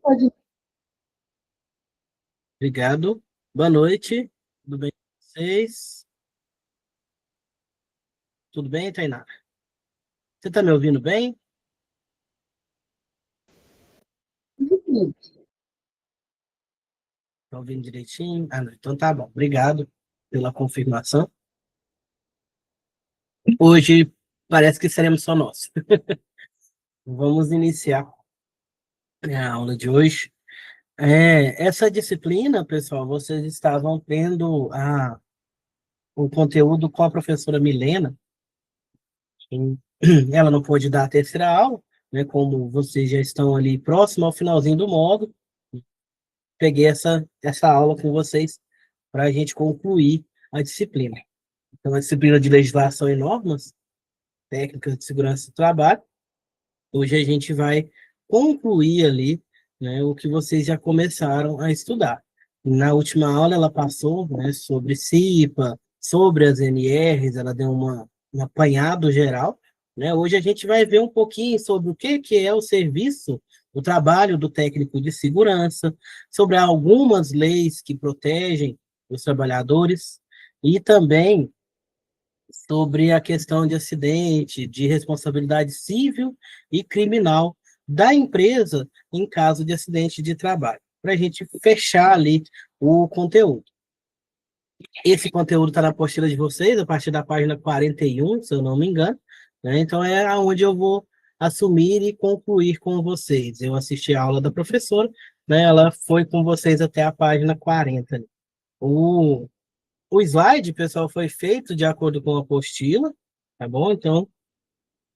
Pode. Obrigado. Boa noite. Tudo bem com vocês? Tudo bem, Tainá? Você está me ouvindo bem? Está ouvindo direitinho? Ah, não. Então tá bom. Obrigado pela confirmação. Hoje parece que seremos só nós. Vamos iniciar a aula de hoje. Essa disciplina, pessoal, vocês estavam tendo o conteúdo com a professora Milena. Ela não pôde dar a terceira aula, né? Como vocês já estão ali próximo ao finalzinho do módulo, peguei essa aula com vocês para a gente concluir a disciplina. Então, a disciplina de legislação e normas, técnicas de segurança do trabalho, hoje a gente vai concluir ali, né, o que vocês já começaram a estudar. Na última aula, ela passou, né, sobre CIPA, sobre as NRs, ela deu um apanhado geral, né? Hoje a gente vai ver um pouquinho sobre o que é o serviço, o trabalho do técnico de segurança, sobre algumas leis que protegem os trabalhadores e também sobre a questão de acidente, de responsabilidade civil e criminal da empresa em caso de acidente de trabalho, para a gente fechar ali o conteúdo. Esse conteúdo está na apostila de vocês, a partir da página 41, se eu não me engano, né? Então é onde eu vou assumir e concluir com vocês. Eu assisti a aula da professora, né? Ela foi com vocês até a página 40. O, o slide, pessoal, foi feito de acordo com a apostila, tá bom? Então,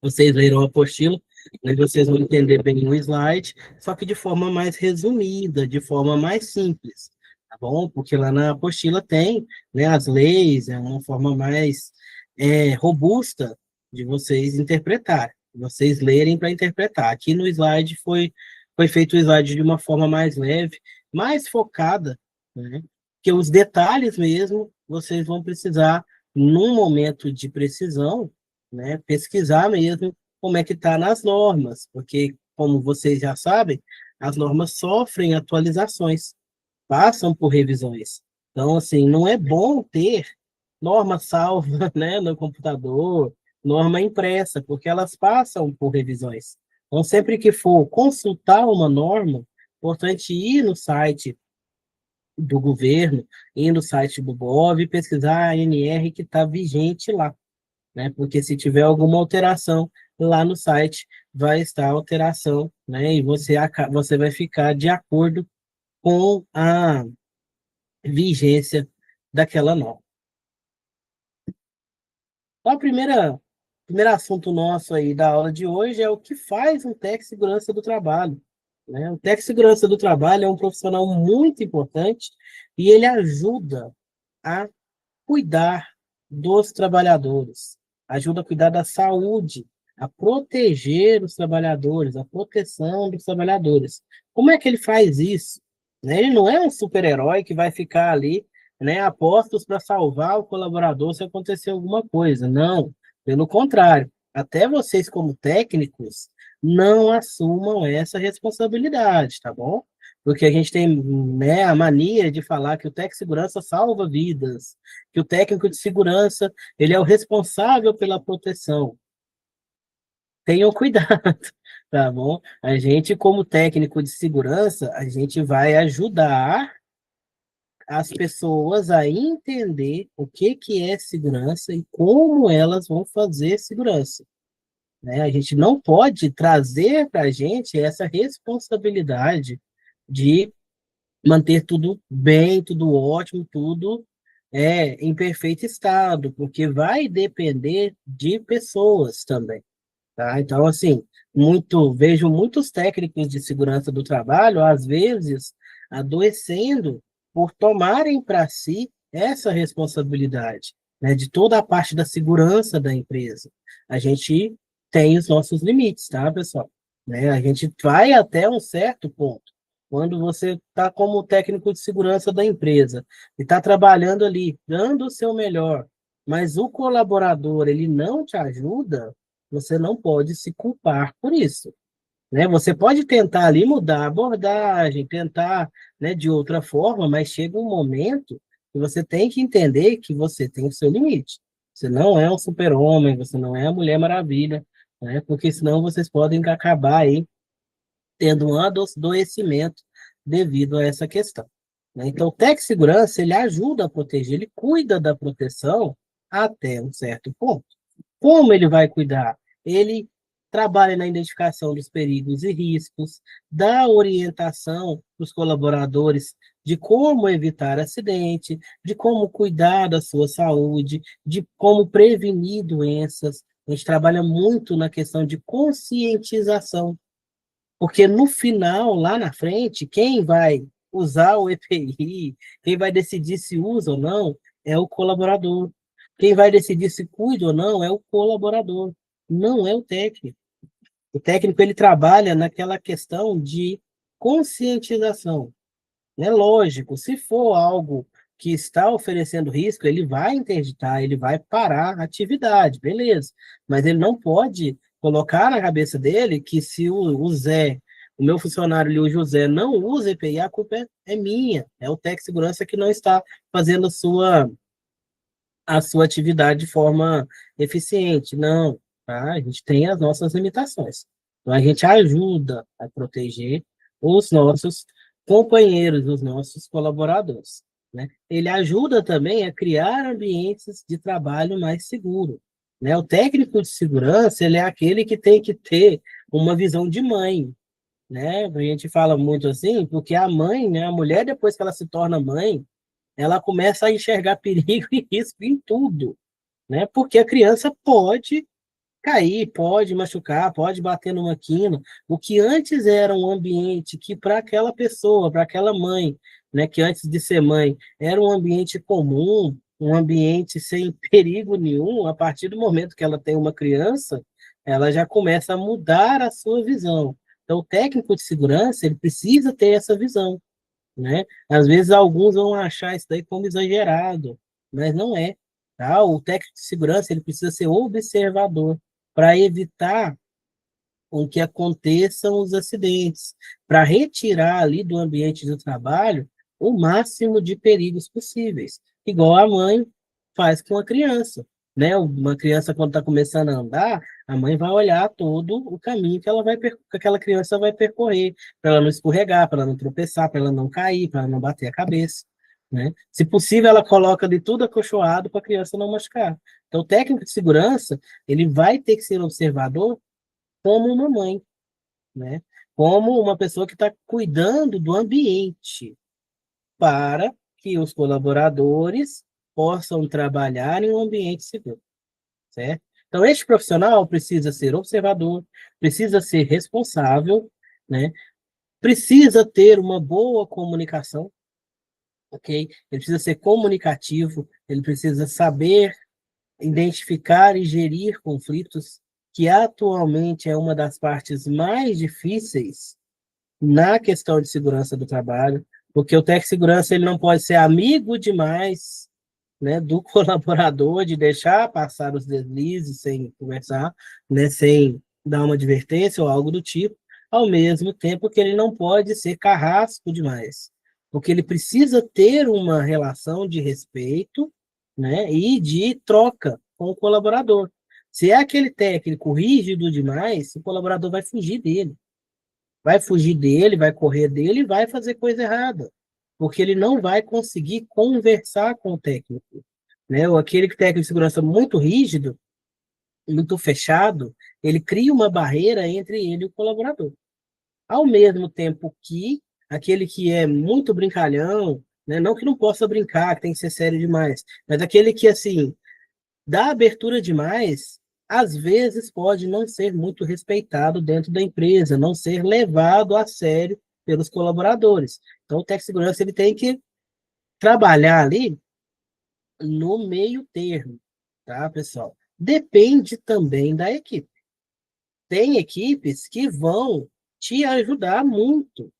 vocês leram a apostila, né, vocês vão entender bem o slide, só que de forma mais resumida, de forma mais simples, tá bom? Porque lá na apostila tem, né, as leis, é uma forma mais robusta de vocês interpretarem, vocês lerem para interpretar. Aqui no slide foi feito o slide de uma forma mais leve, mais focada, né? Que os detalhes mesmo, vocês vão precisar, num momento de precisão, né, pesquisar mesmo como é que está nas normas, porque, como vocês já sabem, as normas sofrem atualizações, passam por revisões. Então, assim, não é bom ter norma salva, né, no computador, norma impressa, porque elas passam por revisões. Então, sempre que for consultar uma norma, é importante ir no site do governo, ir no site do GOV e pesquisar a ANR que está vigente lá, né? Porque se tiver alguma alteração lá no site, vai estar a alteração, né? E você vai ficar de acordo com a vigência daquela norma. Então, primeiro assunto nosso aí da aula de hoje é o que faz um técnico de segurança do trabalho, né? O técnico de segurança do trabalho é um profissional muito importante e ele ajuda a cuidar dos trabalhadores, ajuda a cuidar da saúde, a proteger os trabalhadores, a proteção dos trabalhadores. Como é que ele faz isso? Né? Ele não é um super-herói que vai ficar ali, né, a postos para salvar o colaborador se acontecer alguma coisa. Não, pelo contrário. Até vocês, como técnicos, não assumam essa responsabilidade, tá bom? Porque a gente tem, né, a mania de falar que o técnico de segurança salva vidas, que o técnico de segurança ele é o responsável pela proteção. Tenham cuidado, tá bom? A gente, como técnico de segurança, a gente vai ajudar as pessoas a entender o que é segurança e como elas vão fazer segurança, né? A gente não pode trazer para a gente essa responsabilidade de manter tudo bem, tudo ótimo, tudo em perfeito estado, porque vai depender de pessoas também, tá? Então, assim, vejo muitos técnicos de segurança do trabalho, às vezes, adoecendo por tomarem para si essa responsabilidade, né, de toda a parte da segurança da empresa. A gente tem os nossos limites, tá, pessoal? Né? A gente vai até um certo ponto. Quando você está como técnico de segurança da empresa e está trabalhando ali, dando o seu melhor, mas o colaborador ele não te ajuda, você não pode se culpar por isso, né? Você pode tentar ali mudar a abordagem, tentar, né, de outra forma, mas chega um momento que você tem que entender que você tem o seu limite. Você não é um super-homem, você não é a Mulher Maravilha, né? Porque senão vocês podem acabar aí tendo um adoecimento devido a essa questão, né? Então, o Tec Segurança, ele ajuda a proteger, ele cuida da proteção até um certo ponto. Como ele vai cuidar? Ele trabalha na identificação dos perigos e riscos, dá orientação para os colaboradores de como evitar acidente, de como cuidar da sua saúde, de como prevenir doenças. A gente trabalha muito na questão de conscientização, porque no final, lá na frente, quem vai usar o EPI, quem vai decidir se usa ou não, é o colaborador. Quem vai decidir se cuida ou não é o colaborador, não é o técnico. O técnico, ele trabalha naquela questão de conscientização. É lógico, se for algo que está oferecendo risco, ele vai interditar, ele vai parar a atividade, beleza. Mas ele não pode colocar na cabeça dele que se o Zé, o meu funcionário ali, o José, não usa EPI, a culpa é minha, é o Tec Segurança que não está fazendo a sua atividade de forma eficiente. Não, tá? A gente tem as nossas limitações. Então, a gente ajuda a proteger os nossos companheiros, os nossos colaboradores, né? Ele ajuda também a criar ambientes de trabalho mais seguro, né? O técnico de segurança, ele é aquele que tem que ter uma visão de mãe, né? A gente fala muito assim, porque a mãe, né, a mulher, depois que ela se torna mãe, ela começa a enxergar perigo e risco em tudo, né? Porque a criança pode cair, pode machucar, pode bater numa quina. O que antes era um ambiente que para aquela pessoa, para aquela mãe, né, que antes de ser mãe, era um ambiente comum, um ambiente sem perigo nenhum, a partir do momento que ela tem uma criança, ela já começa a mudar a sua visão. Então, o técnico de segurança, ele precisa ter essa visão, né? Às vezes alguns vão achar isso daí como exagerado, mas não é, tá? O técnico de segurança, ele precisa ser observador para evitar com que aconteçam os acidentes, para retirar ali do ambiente do trabalho o máximo de perigos possíveis, igual a mãe faz com a criança, né? Uma criança, quando está começando a andar, a mãe vai olhar todo o caminho que que aquela criança vai percorrer, para ela não escorregar, para ela não tropeçar, para ela não cair, para ela não bater a cabeça, né? Se possível, ela coloca de tudo acolchoado para a criança não machucar. Então, o técnico de segurança, ele vai ter que ser observador como uma mãe, né? Como uma pessoa que está cuidando do ambiente para que os colaboradores possam trabalhar em um ambiente seguro, certo? Então, este profissional precisa ser observador, precisa ser responsável, né? Precisa ter uma boa comunicação, ok? Ele precisa ser comunicativo, ele precisa saber identificar e gerir conflitos, que atualmente é uma das partes mais difíceis na questão de segurança do trabalho, porque o técnico de segurança, ele não pode ser amigo demais, né, do colaborador, de deixar passar os deslizes sem conversar, né, sem dar uma advertência ou algo do tipo, ao mesmo tempo que ele não pode ser carrasco demais, porque ele precisa ter uma relação de respeito, né, e de troca com o colaborador. Se é aquele técnico rígido demais, o colaborador vai fugir dele, vai correr dele e vai fazer coisa errada, porque ele não vai conseguir conversar com o técnico, né? Ou aquele técnico de segurança muito rígido, muito fechado, ele cria uma barreira entre ele e o colaborador. Ao mesmo tempo que aquele que é muito brincalhão, né? Não que não possa brincar, que tem que ser sério demais, mas aquele que, assim, dá abertura demais, às vezes pode não ser muito respeitado dentro da empresa, não ser levado a sério pelos colaboradores. Então, o técnico de segurança, ele tem que trabalhar ali no meio termo, tá, pessoal? Depende também da equipe. Tem equipes que vão te ajudar muito,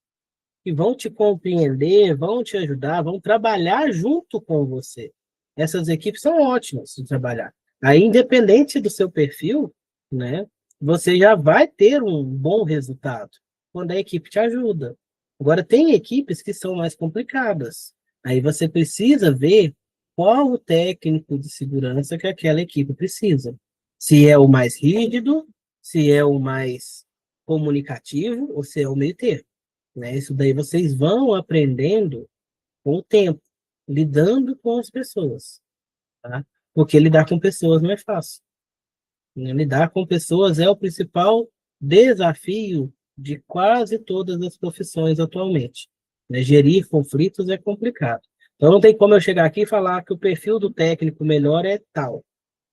que vão te compreender, vão te ajudar, vão trabalhar junto com você. Essas equipes são ótimas de trabalhar. Aí, independente do seu perfil, né? você já vai ter um bom resultado quando a equipe te ajuda. Agora, tem equipes que são mais complicadas. Aí você precisa ver qual o técnico de segurança que aquela equipe precisa. Se é o mais rígido, se é o mais comunicativo, ou se é o meio termo, né? Isso daí vocês vão aprendendo com o tempo, lidando com as pessoas, tá? Porque lidar com pessoas não é fácil, né? Lidar com pessoas é o principal desafio de quase todas as profissões atualmente, né? Gerir conflitos é complicado. Então, não tem como eu chegar aqui e falar que o perfil do técnico melhor é tal.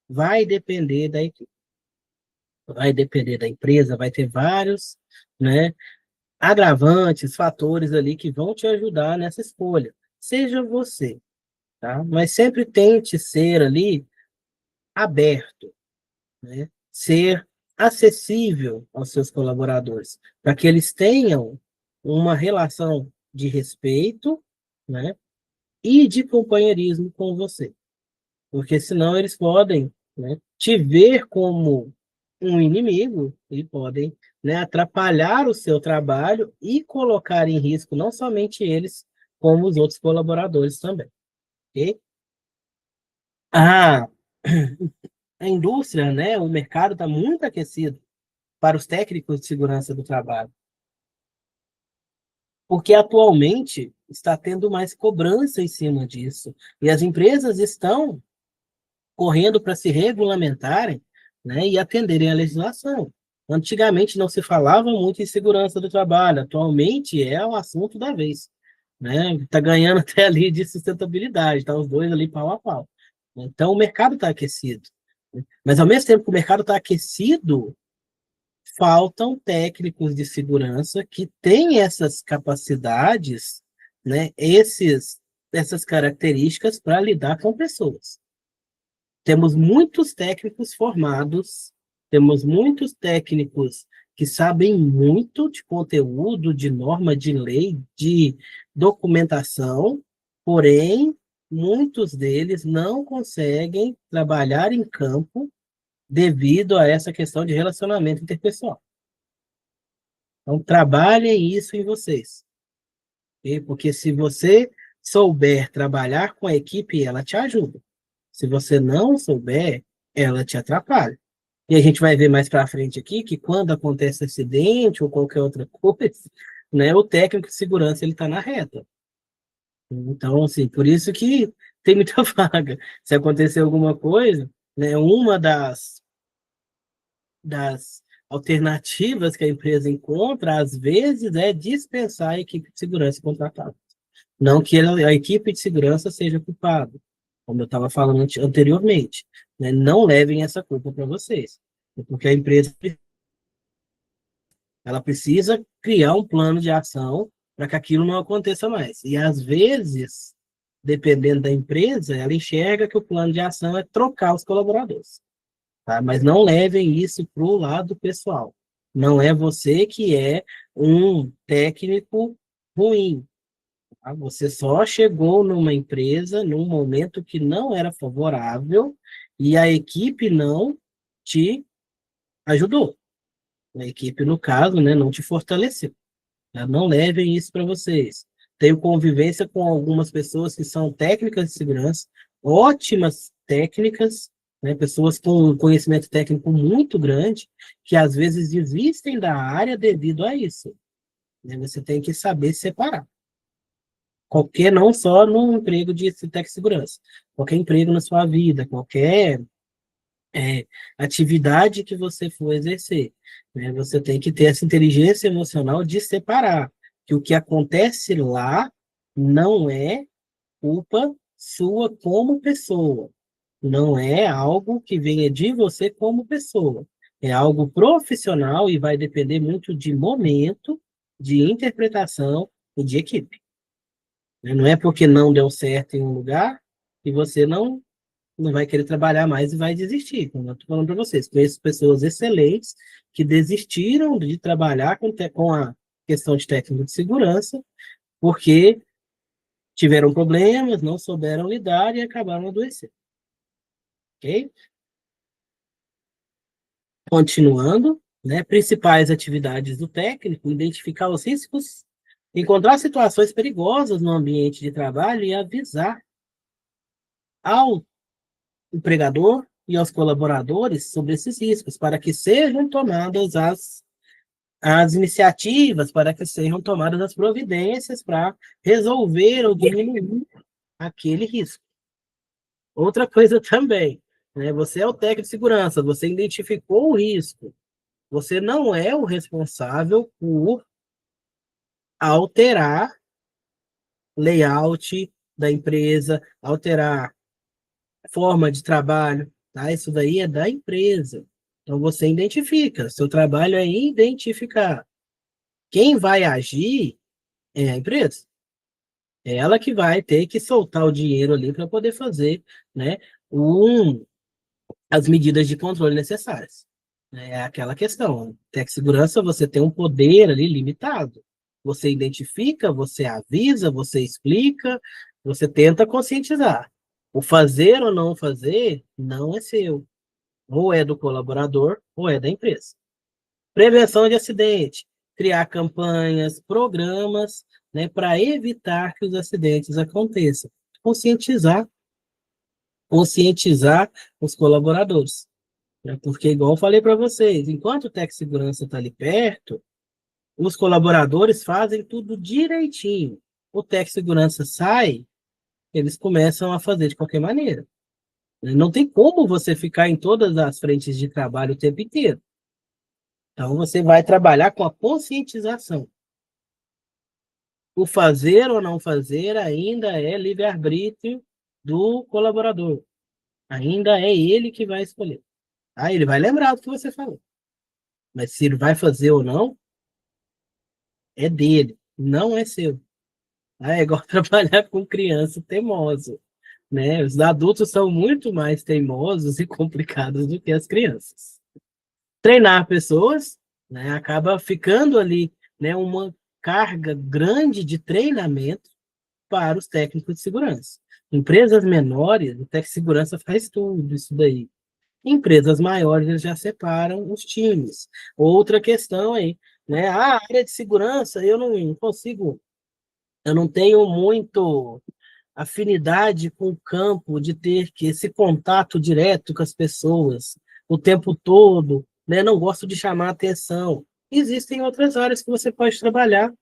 Vai depender da equipe, vai depender da empresa, vai ter vários, né, agravantes, fatores ali que vão te ajudar nessa escolha. Seja você, tá? Mas sempre tente ser ali aberto, né? Ser acessível aos seus colaboradores, para que eles tenham uma relação de respeito, né, e de companheirismo com você, porque senão eles podem, né, te ver como um inimigo e podem, né, atrapalhar o seu trabalho e colocar em risco não somente eles, como os outros colaboradores também, ok? Ah, a indústria, né, o mercado está muito aquecido para os técnicos de segurança do trabalho, porque atualmente está tendo mais cobrança em cima disso, e as empresas estão correndo para se regulamentarem, né, e atenderem à legislação. Antigamente não se falava muito em segurança do trabalho, atualmente é o assunto da vez, né? Está ganhando até ali de sustentabilidade, tá os dois ali pau a pau. Então o mercado está aquecido, né? Mas ao mesmo tempo que o mercado está aquecido, faltam técnicos de segurança que têm essas capacidades, né, essas características para lidar com pessoas. Temos muitos técnicos formados, temos muitos técnicos que sabem muito de conteúdo, de norma de lei, de documentação, porém, muitos deles não conseguem trabalhar em campo devido a essa questão de relacionamento interpessoal. Então, trabalhem isso em vocês, ok? Porque se você souber trabalhar com a equipe, ela te ajuda. Se você não souber, ela te atrapalha. E a gente vai ver mais para frente aqui que quando acontece acidente ou qualquer outra coisa, né, o técnico de segurança ele está na reta. Então, assim, por isso que tem muita vaga. Se acontecer alguma coisa, né, uma das alternativas que a empresa encontra, às vezes, é dispensar a equipe de segurança contratada. Não que a equipe de segurança seja culpada, como eu estava falando anteriormente, né? Não levem essa culpa para vocês, porque a empresa ela precisa criar um plano de ação para que aquilo não aconteça mais. E às vezes, dependendo da empresa, ela enxerga que o plano de ação é trocar os colaboradores, tá? Mas não levem isso para o lado pessoal. Não é você que é um técnico ruim, tá? Você só chegou numa empresa num momento que não era favorável e a equipe não te ajudou. A equipe, no caso, né, não te fortaleceu. Tá? Não levem isso para vocês. Tenho convivência com algumas pessoas que são técnicas de segurança, ótimas técnicas, né, pessoas com conhecimento técnico muito grande, que às vezes desistem da área devido a isso, né? Você tem que saber separar. Qualquer, não só no emprego de tech segurança, qualquer emprego na sua vida, qualquer é, atividade que você for exercer, né? Você tem que ter essa inteligência emocional de separar que o que acontece lá não é culpa sua como pessoa, não é algo que venha de você como pessoa, é algo profissional e vai depender muito de momento, de interpretação e de equipe, né? Não é porque não deu certo em um lugar que você não vai querer trabalhar mais e vai desistir. Como eu estou falando para vocês, conheço pessoas excelentes que desistiram de trabalhar com a questão de técnico de segurança porque tiveram problemas, não souberam lidar e acabaram adoecendo. Ok? Continuando, né, principais atividades do técnico, identificar os riscos, encontrar situações perigosas no ambiente de trabalho e avisar ao empregador e aos colaboradores sobre esses riscos, para que sejam tomadas as iniciativas, para que sejam tomadas as providências para resolver ou diminuir aquele risco. Outra coisa também, né, você é o técnico de segurança, você identificou o risco, você não é o responsável por alterar layout da empresa, alterar forma de trabalho, tá? Isso daí é da empresa. Então você identifica, seu trabalho é identificar. Quem vai agir é a empresa. É ela que vai ter que soltar o dinheiro ali para poder fazer, né, um, as medidas de controle necessárias. É aquela questão. Tech segurança, você tem um poder ali limitado. Você identifica, você avisa, você explica, você tenta conscientizar. O fazer ou não fazer não é seu. Ou é do colaborador, ou é da empresa. Prevenção de acidente. Criar campanhas, programas, né, para evitar que os acidentes aconteçam. Conscientizar, conscientizar os colaboradores. Né? Porque, igual eu falei para vocês, enquanto o Tec Segurança está ali perto, os colaboradores fazem tudo direitinho. O Tec Segurança sai, eles começam a fazer de qualquer maneira. Não tem como você ficar em todas as frentes de trabalho o tempo inteiro. Então, você vai trabalhar com a conscientização. O fazer ou não fazer ainda é livre-arbítrio do colaborador. Ainda é ele que vai escolher. Ah, ele vai lembrar do que você falou. Mas se ele vai fazer ou não, é dele, não é seu. Ah, é igual trabalhar com criança teimosa, né? Os adultos são muito mais teimosos e complicados do que as crianças. Treinar pessoas, né, acaba ficando ali, né, uma carga grande de treinamento para os técnicos de segurança. Empresas menores, o técnico de segurança faz tudo isso daí. Empresas maiores eles já separam os times. Outra questão aí, né? A área de segurança, eu não consigo, eu não tenho muito afinidade com o campo de ter que esse contato direto com as pessoas o tempo todo, né? Não gosto de chamar atenção. Existem outras áreas que você pode trabalhar.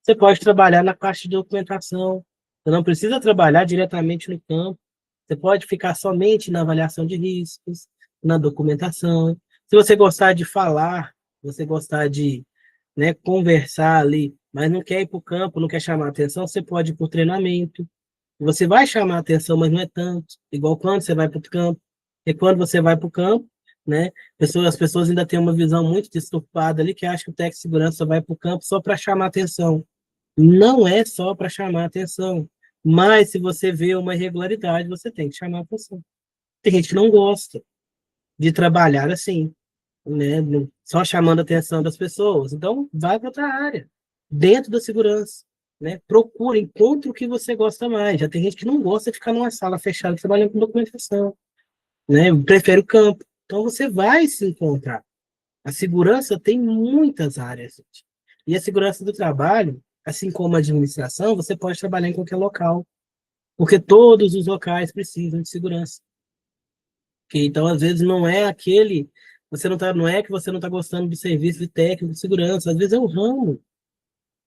Você pode trabalhar na parte de documentação. Você não precisa trabalhar diretamente no campo. Você pode ficar somente na avaliação de riscos, na documentação. Se você gostar de falar, você gostar de, né, conversar ali, mas não quer ir para o campo, não quer chamar atenção, você pode ir por treinamento. Você vai chamar atenção, mas não é tanto. Igual quando você vai para o campo. E quando você vai para o campo, né, as pessoas ainda têm uma visão muito disturpada ali, que acha que o técnico de segurança vai para o campo só para chamar atenção. Não é só para chamar atenção. Mas se você vê uma irregularidade, você tem que chamar atenção. Tem gente que não gosta de trabalhar assim, né? Só chamando a atenção das pessoas. Então, vai para outra área, dentro da segurança. Né? Procure, encontre o que você gosta mais. Já tem gente que não gosta de ficar numa sala fechada trabalhando com documentação. Né? Prefere o campo. Então, você vai se encontrar. A segurança tem muitas áreas, gente. E a segurança do trabalho, assim como a administração, você pode trabalhar em qualquer local, porque todos os locais precisam de segurança. Okay? Então, às vezes, não é aquele. Você não tá, não é que você não está gostando do serviço de técnico de segurança, às vezes é o ramo.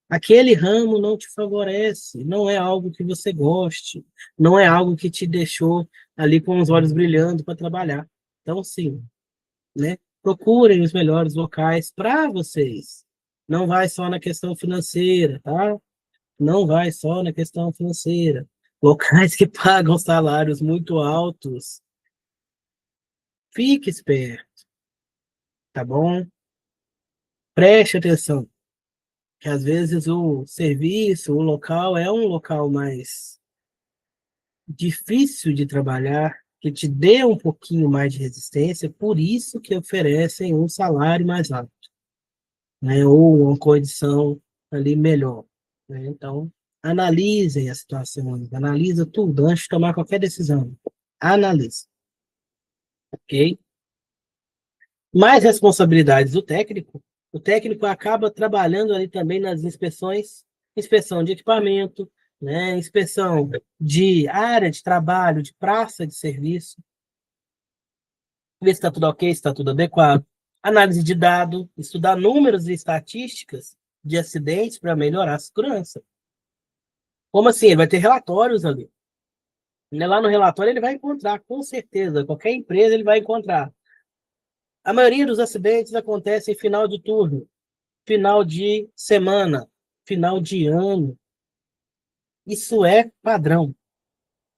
Aquele ramo não te favorece, não é algo que você goste, não é algo que te deixou ali com os olhos brilhando para trabalhar. Então, sim, né? Procurem os melhores locais para vocês. Não vai só na questão financeira, tá? Não vai só na questão financeira. Locais que pagam salários muito altos. Fique esperto, tá bom? Preste atenção, que às vezes o serviço, o local é um local mais difícil de trabalhar, que te dê um pouquinho mais de resistência, por isso que oferecem um salário mais alto, né? Ou uma condição ali melhor. Né? Então, analisem a situação, analisa tudo antes de tomar qualquer decisão. Analise, ok? Mais responsabilidades do técnico, o técnico acaba trabalhando ali também nas inspeções, inspeção de equipamento, né, inspeção de área de trabalho, de praça de serviço, ver se está tudo ok, se está tudo adequado. Análise de dado, estudar números e estatísticas de acidentes para melhorar a segurança. Como assim? Ele vai ter relatórios ali. Lá no relatório ele vai encontrar, com certeza, qualquer empresa ele vai encontrar. A maioria dos acidentes acontece em final de turno, final de semana, final de ano. Isso é padrão.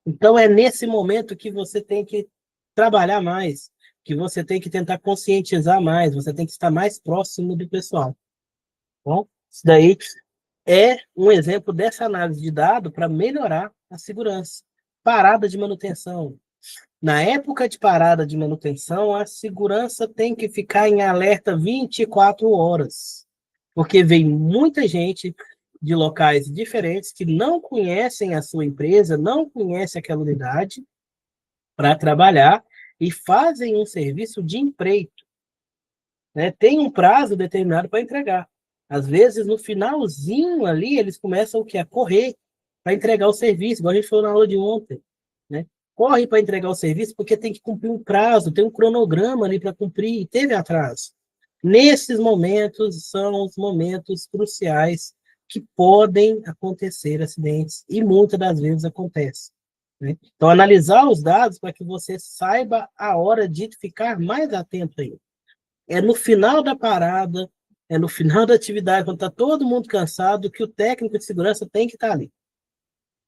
Então é nesse momento que você tem que trabalhar mais, que você tem que tentar conscientizar mais, você tem que estar mais próximo do pessoal. Bom, isso daí é um exemplo dessa análise de dado para melhorar a segurança. Parada de manutenção. Na época de parada de manutenção, a segurança tem que ficar em alerta 24 horas, porque vem muita gente de locais diferentes que não conhecem a sua empresa, não conhecem aquela unidade para trabalhar e fazem um serviço de empreito, né? Tem um prazo determinado para entregar. Às vezes, no finalzinho ali, eles começam o quê? A correr para entregar o serviço, igual a gente falou na aula de ontem, né? Corre para entregar o serviço porque tem que cumprir um prazo, tem um cronograma ali para cumprir e teve atraso. Nesses momentos são os momentos cruciais que podem acontecer acidentes e muitas das vezes acontece, né? Então, analisar os dados para que você saiba a hora de ficar mais atento aí. É no final da parada, é no final da atividade, quando está todo mundo cansado, que o técnico de segurança tem que estar ali.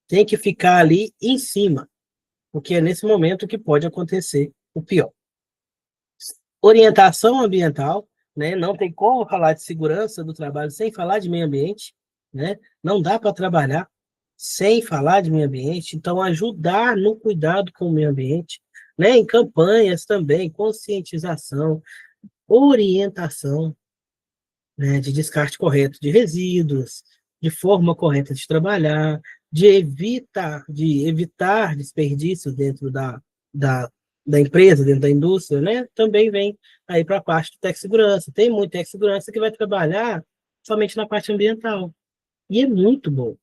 Tem que ficar ali em cima, porque é nesse momento que pode acontecer o pior. Orientação ambiental, né? Não tem como falar de segurança do trabalho sem falar de meio ambiente, né? Não dá para trabalhar sem falar de meio ambiente, então ajudar no cuidado com o meio ambiente, né? Em campanhas também, conscientização, orientação, né, de descarte correto de resíduos, de forma correta de trabalhar, de evitar desperdícios dentro da empresa, dentro da indústria, né? Também vem aí para a parte do tech-segurança. Tem muito tech-segurança que vai trabalhar somente na parte ambiental. E é muito bom.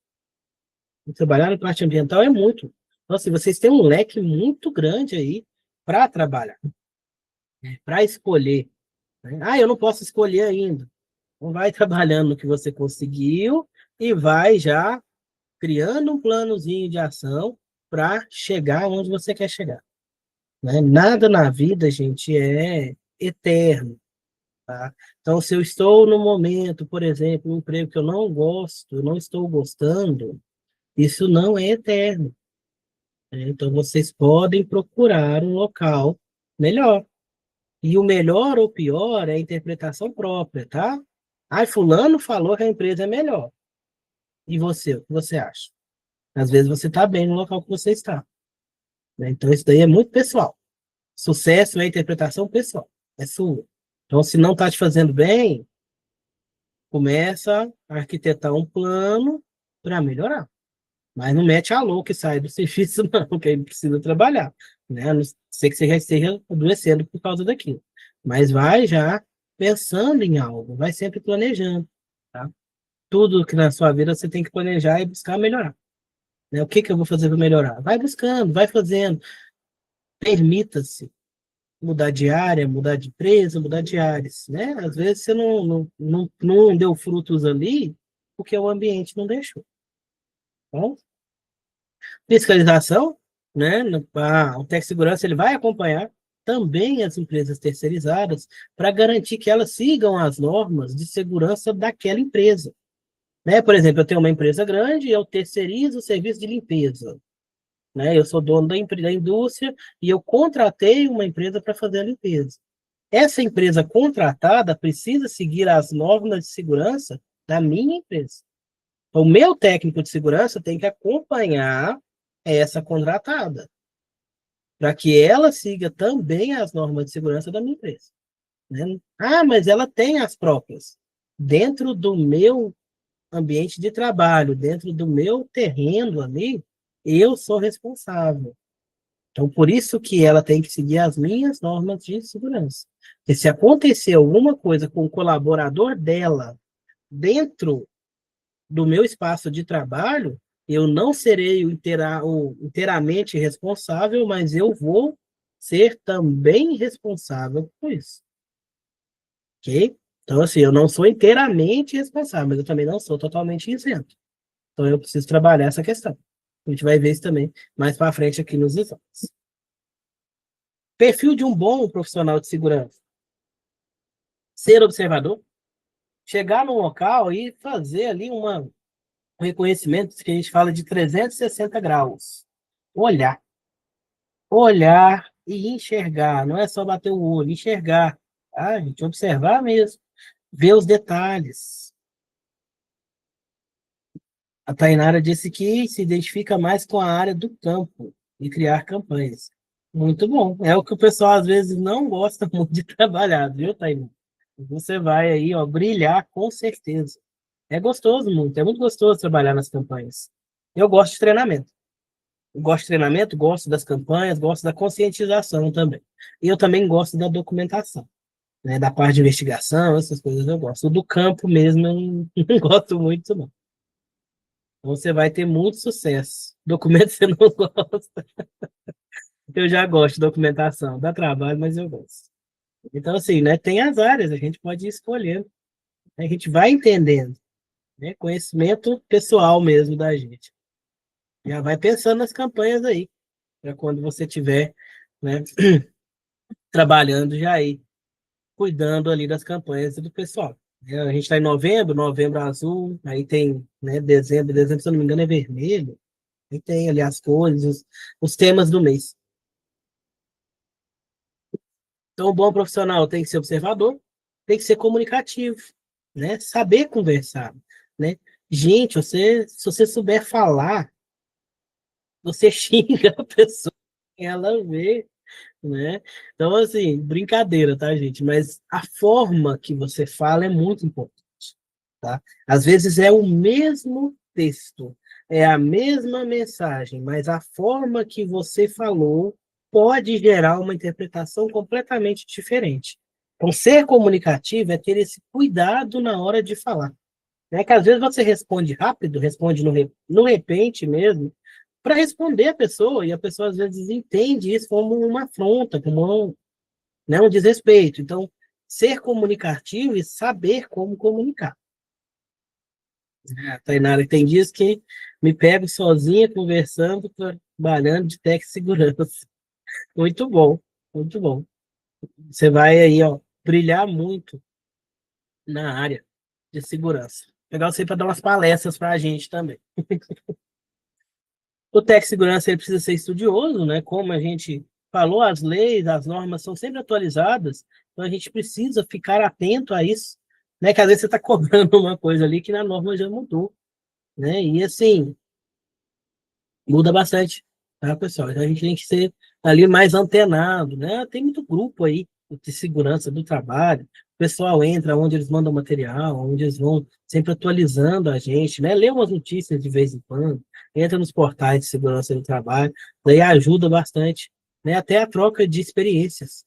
Trabalhar na parte ambiental é muito. Nossa, vocês têm um leque muito grande aí para trabalhar, para escolher, né? Ah, eu não posso escolher ainda. Então, vai trabalhando no que você conseguiu e vai já criando um planozinho de ação para chegar onde você quer chegar, né? Nada na vida, gente, é eterno, tá? Então, se eu estou no momento, por exemplo, um emprego que eu não gosto, eu não estou gostando, isso não é eterno, né? Então, vocês podem procurar um local melhor. E o melhor ou pior é a interpretação própria, tá? Ai, fulano falou que a empresa é melhor. E você, o que você acha? Às vezes você está bem no local que você está, né? Então, isso daí é muito pessoal. Sucesso é interpretação pessoal, é sua. Então, se não está te fazendo bem, começa a arquitetar um plano para melhorar. Mas não mete a louca e sai do serviço, não, que aí precisa trabalhar, né? A não ser que você já esteja adoecendo por causa daquilo. Mas vai já pensando em algo, vai sempre planejando, tá? Tudo que na sua vida você tem que planejar e buscar melhorar, né? O que que eu vou fazer para melhorar? Vai buscando, vai fazendo. Permita-se mudar de área, mudar de empresa, mudar de áreas, né? Às vezes você não deu frutos ali porque o ambiente não deixou. Então, fiscalização, né? O Tec-Segurança ele vai acompanhar também as empresas terceirizadas para garantir que elas sigam as normas de segurança daquela empresa, né? Por exemplo, eu tenho uma empresa grande e eu terceirizo o serviço de limpeza, né? Eu sou dono da indústria e eu contratei uma empresa para fazer a limpeza. Essa empresa contratada precisa seguir as normas de segurança da minha empresa. O meu técnico de segurança tem que acompanhar essa contratada, para que ela siga também as normas de segurança da minha empresa, né? Ah, mas ela tem as próprias. Dentro do meu ambiente de trabalho, dentro do meu terreno ali, eu sou responsável. Então, por isso que ela tem que seguir as minhas normas de segurança. Porque se acontecer alguma coisa com o colaborador dela dentro do meu espaço de trabalho, eu não serei o inteiramente responsável, mas eu vou ser também responsável por isso. Ok? Então, assim, eu não sou inteiramente responsável, mas eu também não sou totalmente isento. Então, eu preciso trabalhar essa questão. A gente vai ver isso também mais para frente aqui nos exames. Perfil de um bom profissional de segurança. Ser observador, chegar no local e fazer ali um reconhecimento que a gente fala de 360 graus. Olhar. Olhar e enxergar. Não é só bater o olho, enxergar. A gente observar mesmo. Ver os detalhes. A Tainara disse que se identifica mais com a área do campo e criar campanhas. Muito bom. É o que o pessoal às vezes não gosta muito de trabalhar, viu, Tainara? Você vai aí, ó, brilhar com certeza. É gostoso muito, é muito gostoso trabalhar nas campanhas. Eu gosto de treinamento. Eu gosto de treinamento, gosto das campanhas, gosto da conscientização também. E eu também gosto da documentação, né? Da parte de investigação, essas coisas eu gosto. O do campo mesmo eu não gosto muito, não. Então você vai ter muito sucesso. Documento você não gosta. Eu já gosto de documentação. Dá trabalho, mas eu gosto. Então, assim, né? Tem as áreas, a gente pode ir escolhendo. A gente vai entendendo, né? Conhecimento pessoal mesmo da gente. Já vai pensando nas campanhas aí, para quando você tiver, né, trabalhando já aí, cuidando ali das campanhas do pessoal. A gente está em novembro, novembro azul, aí tem, né, dezembro, se eu não me engano, é vermelho, aí tem ali as cores, os temas do mês. Então, o bom profissional tem que ser observador, tem que ser comunicativo, né? Saber conversar, né? Gente, se você souber falar, você xinga a pessoa, ela vê, né? Então, assim, brincadeira, tá, gente? Mas a forma que você fala é muito importante, tá? Às vezes é o mesmo texto, é a mesma mensagem, mas a forma que você falou pode gerar uma interpretação completamente diferente. Então, ser comunicativo é ter esse cuidado na hora de falar. Né? Que às vezes você responde rápido, responde no repente mesmo, para responder a pessoa, e a pessoa às vezes entende isso como uma afronta, como né, um desrespeito. Então, ser comunicativo e saber como comunicar. A Tainara tem dias que me pego sozinha conversando, trabalhando de tech segurança. Muito bom, muito bom. Você vai aí, ó, brilhar muito na área de segurança. Legal você para dar umas palestras para a gente também. O tech segurança ele precisa ser estudioso, né? Como a gente falou, as leis, as normas são sempre atualizadas, então a gente precisa ficar atento a isso, né? Que às vezes você está cobrando uma coisa ali que na norma já mudou, né? E assim, muda bastante, tá, pessoal? Então a gente tem que ser ali mais antenado, né? Tem muito grupo aí de segurança do trabalho. O pessoal entra onde eles mandam material, onde eles vão sempre atualizando a gente, né? Lê umas notícias de vez em quando, entra nos portais de segurança do trabalho, daí ajuda bastante, né? Até a troca de experiências,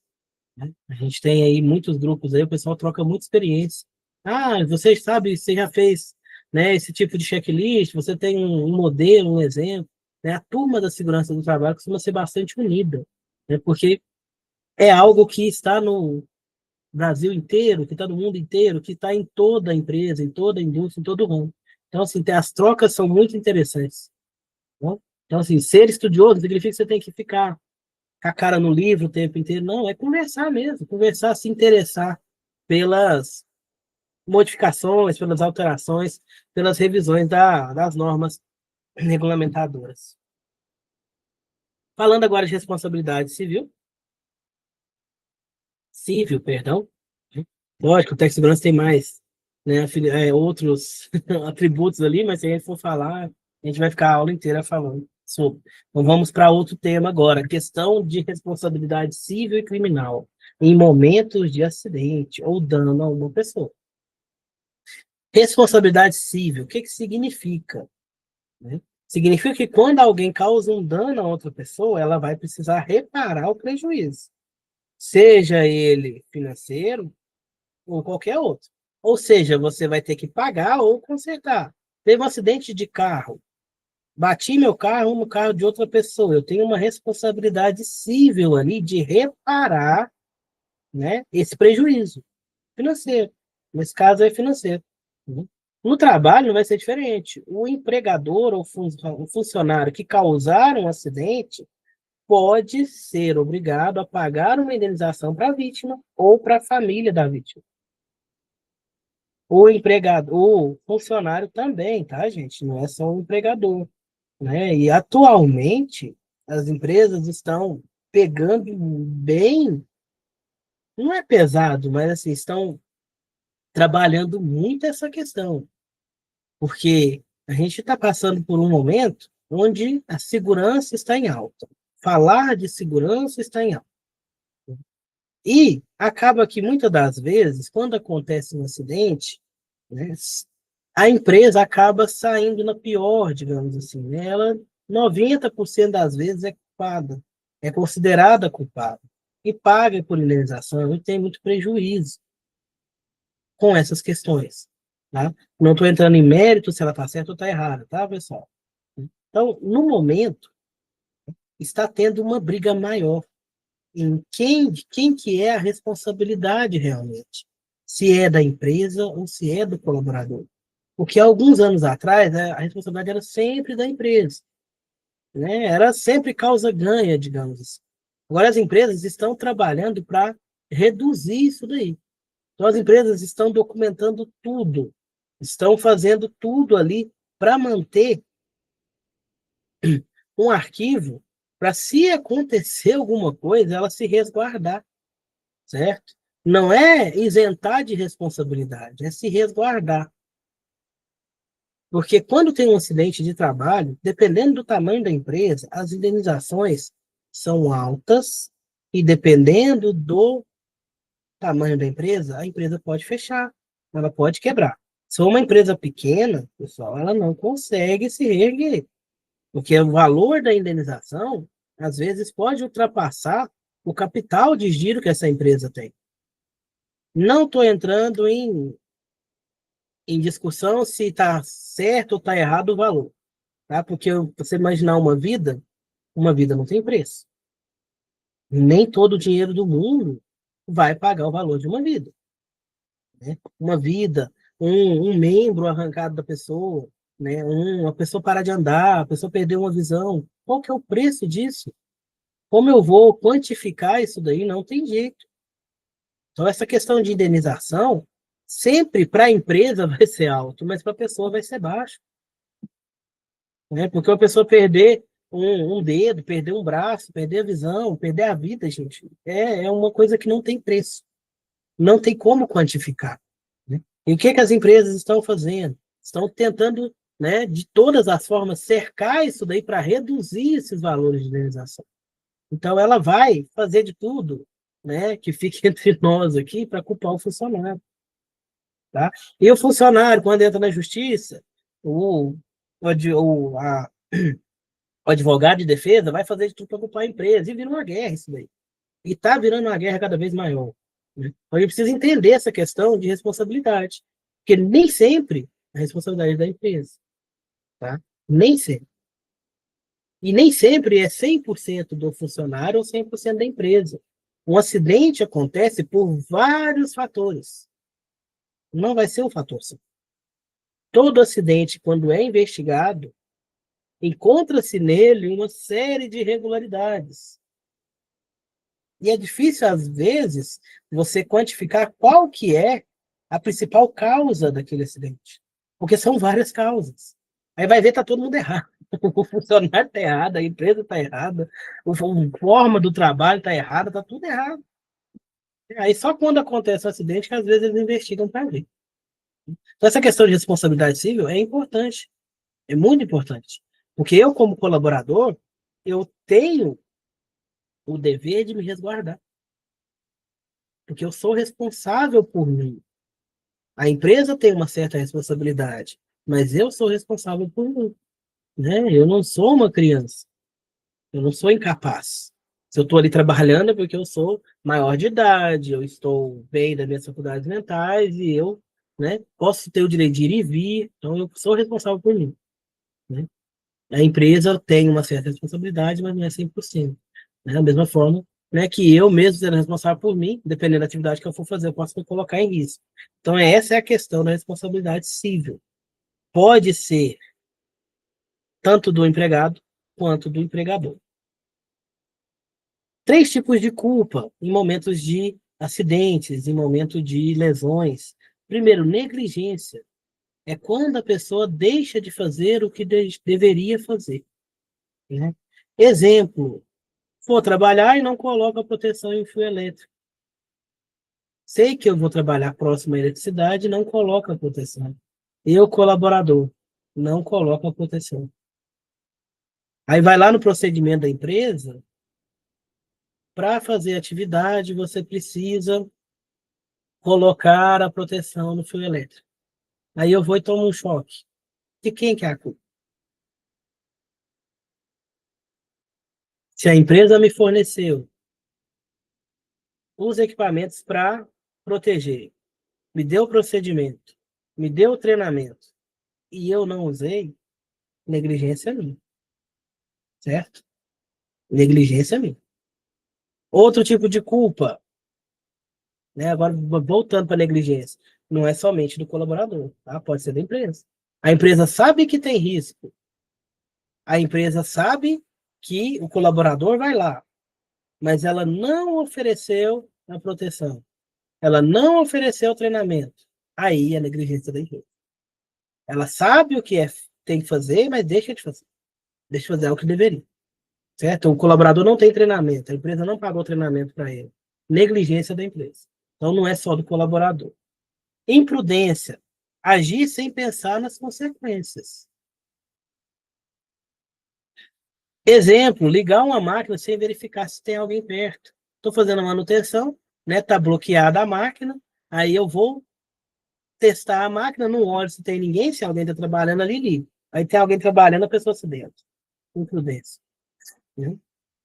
né? A gente tem aí muitos grupos aí, o pessoal troca muita experiência. Ah, você sabe, você já fez, né, esse tipo de checklist, você tem um modelo, um exemplo, né? A turma da segurança do trabalho costuma ser bastante unida, né? Porque é algo que está no Brasil inteiro, que está no mundo inteiro, que está em toda a empresa, em toda a indústria, em todo o ramo. Então, assim, as trocas são muito interessantes, né? Então, assim, ser estudioso não significa que você tem que ficar com a cara no livro o tempo inteiro. Não, é conversar mesmo, conversar, se interessar pelas modificações, pelas alterações, pelas revisões das normas regulamentadoras. Falando agora de responsabilidade civil, perdão. Lógico, o Tech Segurança tem mais, né, outros atributos ali, mas se a gente for falar, a gente vai ficar a aula inteira falando sobre. Então vamos para outro tema agora, questão de responsabilidade civil e criminal em momentos de acidente ou dano a uma pessoa. Responsabilidade civil, o que que significa? Né? Significa que quando alguém causa um dano a outra pessoa, ela vai precisar reparar o prejuízo, seja ele financeiro ou qualquer outro. Ou seja, você vai ter que pagar ou consertar. Teve um acidente de carro, bati meu carro no carro de outra pessoa. Eu tenho uma responsabilidade civil ali de reparar, né, esse prejuízo financeiro. Nesse caso é financeiro. Uhum. No trabalho vai ser diferente. O empregador ou o funcionário que causaram um acidente pode ser obrigado a pagar uma indenização para a vítima ou para a família da vítima. O empregado, o funcionário também, tá, gente? Não é só o empregador, né? E atualmente as empresas estão pegando bem, não é pesado, mas assim, estão trabalhando muito essa questão, porque a gente está passando por um momento onde a segurança está em alta. Falar de segurança está em alta. E acaba que muitas das vezes, quando acontece um acidente, né, a empresa acaba saindo na pior, digamos assim, né? Ela, 90% das vezes, é culpada, é considerada culpada, e paga por indenização, e tem muito prejuízo com essas questões, tá? Não estou entrando em mérito se ela está certa ou está errada, tá, pessoal? Então, no momento, está tendo uma briga maior em quem que é a responsabilidade realmente, se é da empresa ou se é do colaborador. Porque alguns anos atrás, né, a responsabilidade era sempre da empresa, né? Era sempre causa-ganha, digamos assim. Agora as empresas estão trabalhando para reduzir isso daí. Então as empresas estão documentando tudo, estão fazendo tudo ali para manter um arquivo para, se acontecer alguma coisa, ela se resguardar, certo? Não é isentar de responsabilidade, é se resguardar. Porque quando tem um acidente de trabalho, dependendo do tamanho da empresa, as indenizações são altas e dependendo do tamanho da empresa, a empresa pode fechar, ela pode quebrar. Se for uma empresa pequena, pessoal, ela não consegue se reerguer, porque o valor da indenização, às vezes, pode ultrapassar o capital de giro que essa empresa tem. Não estou entrando em discussão se está certo ou está errado o valor, tá? Porque você imaginar uma vida não tem preço. Nem todo o dinheiro do mundo vai pagar o valor de uma vida, né? Uma vida, um membro arrancado da pessoa, né? Uma pessoa parar de andar, a pessoa perder uma visão. Qual que é o preço disso? Como eu vou quantificar isso daí? Não tem jeito. Então, essa questão de indenização, sempre para a empresa vai ser alto, mas para a pessoa vai ser baixo, né? Porque uma pessoa perder um dedo, perder um braço, perder a visão, perder a vida, gente, é uma coisa que não tem preço, não tem como quantificar, né? E o que que as empresas estão fazendo? Estão tentando, né, de todas as formas, cercar isso daí para reduzir esses valores de indenização. Então, ela vai fazer de tudo, né, que fique entre nós aqui para culpar o funcionário, tá? E o funcionário, quando entra na justiça, o, o advogado de defesa vai fazer de tudo para culpar a empresa, e vira uma guerra isso daí. E está virando uma guerra cada vez maior, né? Então, a gente precisa entender essa questão de responsabilidade, porque nem sempre a responsabilidade é da empresa, tá? Nem sempre. E nem sempre é 100% do funcionário ou 100% da empresa. Um acidente acontece por vários fatores. Não vai ser um fator só. Todo acidente, quando é investigado, encontra-se nele uma série de irregularidades. E é difícil, às vezes, você quantificar qual que é a principal causa daquele acidente. Porque são várias causas. Aí vai ver, está todo mundo errado. O funcionário está errado, a empresa está errada, a forma do trabalho está errada, está tudo errado. Aí só quando acontece o um acidente que às vezes eles investigam para ver. Então essa questão de responsabilidade civil é importante, é muito importante. Porque eu, como colaborador, eu tenho o dever de me resguardar. Porque eu sou responsável por mim. A empresa tem uma certa responsabilidade, mas eu sou responsável por mim. né? Eu não sou uma criança, eu não sou incapaz. Se eu estou ali trabalhando é porque eu sou maior de idade, eu estou bem das minhas faculdades mentais e eu, né, posso ter o direito de ir e vir, então eu sou responsável por mim, né? A empresa tem uma certa responsabilidade, mas não é 100%. Né? Da mesma forma, né, que eu mesmo sendo responsável por mim, dependendo da atividade que eu for fazer, eu posso me colocar em risco. Então, essa é a questão da responsabilidade civil. Pode ser tanto do empregado quanto do empregador. Três tipos de culpa em momentos de acidentes, em momentos de lesões. Primeiro, negligência. É quando a pessoa deixa de fazer o que deveria fazer. Né? Exemplo, for trabalhar e não coloca proteção em fio elétrico. Sei que eu vou trabalhar próximo à eletricidade e não coloca proteção. Eu, colaborador, não coloco a proteção. Aí vai lá no procedimento da empresa, para fazer atividade, você precisa colocar a proteção no fio elétrico. Aí eu vou e tomo um choque. De quem que é a culpa? Se a empresa me forneceu os equipamentos para proteger, me deu o procedimento, me deu o treinamento, e eu não usei, negligência minha, certo? Negligência minha. Outro tipo de culpa, né? Agora, voltando para a negligência, não é somente do colaborador, tá? Pode ser da empresa. A empresa sabe que tem risco, a empresa sabe que o colaborador vai lá, mas ela não ofereceu a proteção, ela não ofereceu o treinamento. Aí é negligência da empresa. Ela sabe o que tem que fazer, mas deixa de fazer o que deveria. Certo? O colaborador não tem treinamento, a empresa não pagou treinamento para ele. Negligência da empresa. Então não é só do colaborador. Imprudência, agir sem pensar nas consequências. Exemplo, ligar uma máquina sem verificar se tem alguém perto. Estou fazendo a manutenção, né? Tá bloqueada a máquina, aí eu vou testar a máquina, não olho se tem ninguém, se alguém está trabalhando ali, ligo. Aí tem alguém trabalhando, a pessoa se dentro. Imprudência. Né?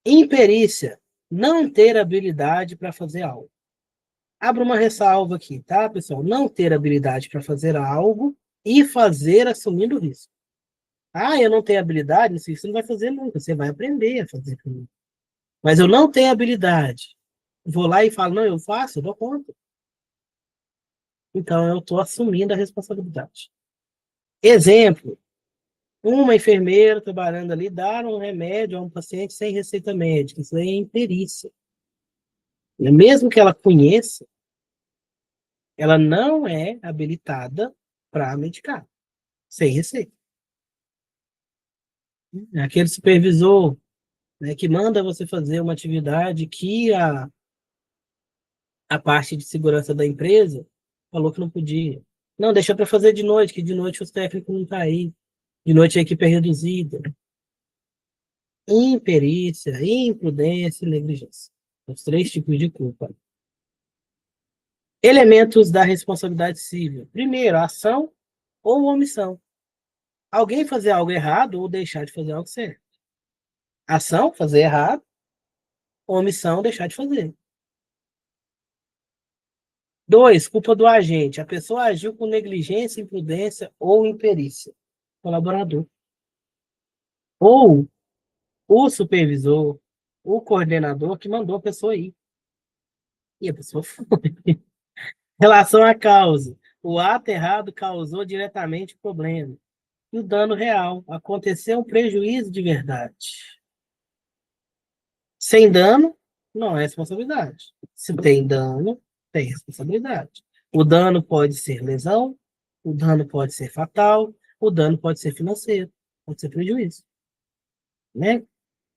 Imperícia, não ter habilidade para fazer algo. Abra uma ressalva aqui, tá, pessoal? Não ter habilidade para fazer algo e fazer assumindo risco. Ah, eu não tenho habilidade, isso você não vai fazer nunca, você vai aprender a fazer primeiro. Mas eu não tenho habilidade. Vou lá e falo, não, eu faço, eu dou conta. Então eu estou assumindo a responsabilidade. Exemplo, uma enfermeira trabalhando ali dar um remédio a um paciente sem receita médica. Isso aí é imperícia. Mesmo que ela conheça, ela não é habilitada para medicar, sem receita. Aquele supervisor, né, que manda você fazer uma atividade que a parte de segurança da empresa falou que não podia. Não, deixa para fazer de noite, que de noite os técnicos não estão aí. De noite a equipe é reduzida. Imperícia, imprudência e negligência. Os três tipos de culpa. Elementos da responsabilidade civil. Primeiro, ação ou omissão. Alguém fazer algo errado ou deixar de fazer algo certo. Ação, fazer errado. Omissão, deixar de fazer. Dois, culpa do agente. A pessoa agiu com negligência, imprudência ou imperícia. Colaborador. Ou o supervisor, o coordenador que mandou a pessoa ir. E a pessoa foi. Relação à causa. O ato errado causou diretamente o problema. E o dano real. Aconteceu um prejuízo de verdade. Sem dano, não é responsabilidade. Se tem dano, tem responsabilidade. O dano pode ser lesão, o dano pode ser fatal, o dano pode ser financeiro, pode ser prejuízo. Né?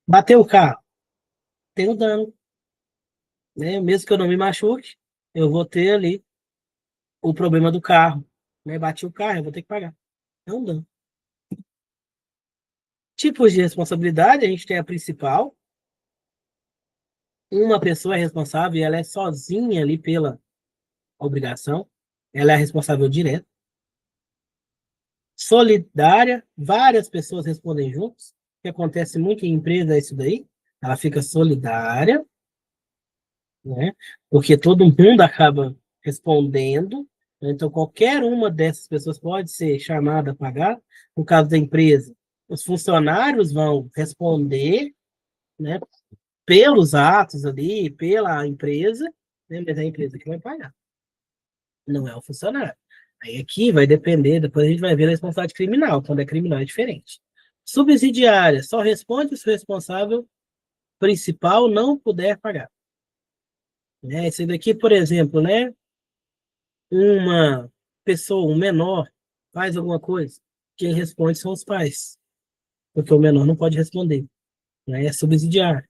Bateu o carro, tem o dano. Né? Mesmo que eu não me machuque, eu vou ter ali o problema do carro. Né? Bati o carro, eu vou ter que pagar. É um dano. Tipos de responsabilidade, a gente tem a principal. Uma pessoa é responsável e ela é sozinha ali pela obrigação. Ela é a responsável direta. Solidária, várias pessoas respondem juntos, que acontece muito em empresa, é isso daí. Ela fica solidária, né? Porque todo mundo acaba respondendo. Então, qualquer uma dessas pessoas pode ser chamada a pagar. No caso da empresa, os funcionários vão responder, né, pelos atos ali, pela empresa, né, mas é a empresa que vai pagar, não é o funcionário. Aí aqui vai depender, depois a gente vai ver a responsabilidade criminal, quando é criminal é diferente. Subsidiária, só responde se o responsável principal não puder pagar. Né? Esse daqui, por exemplo, né? Uma pessoa, um menor, faz alguma coisa, quem responde são os pais, porque o menor não pode responder, né? É subsidiário.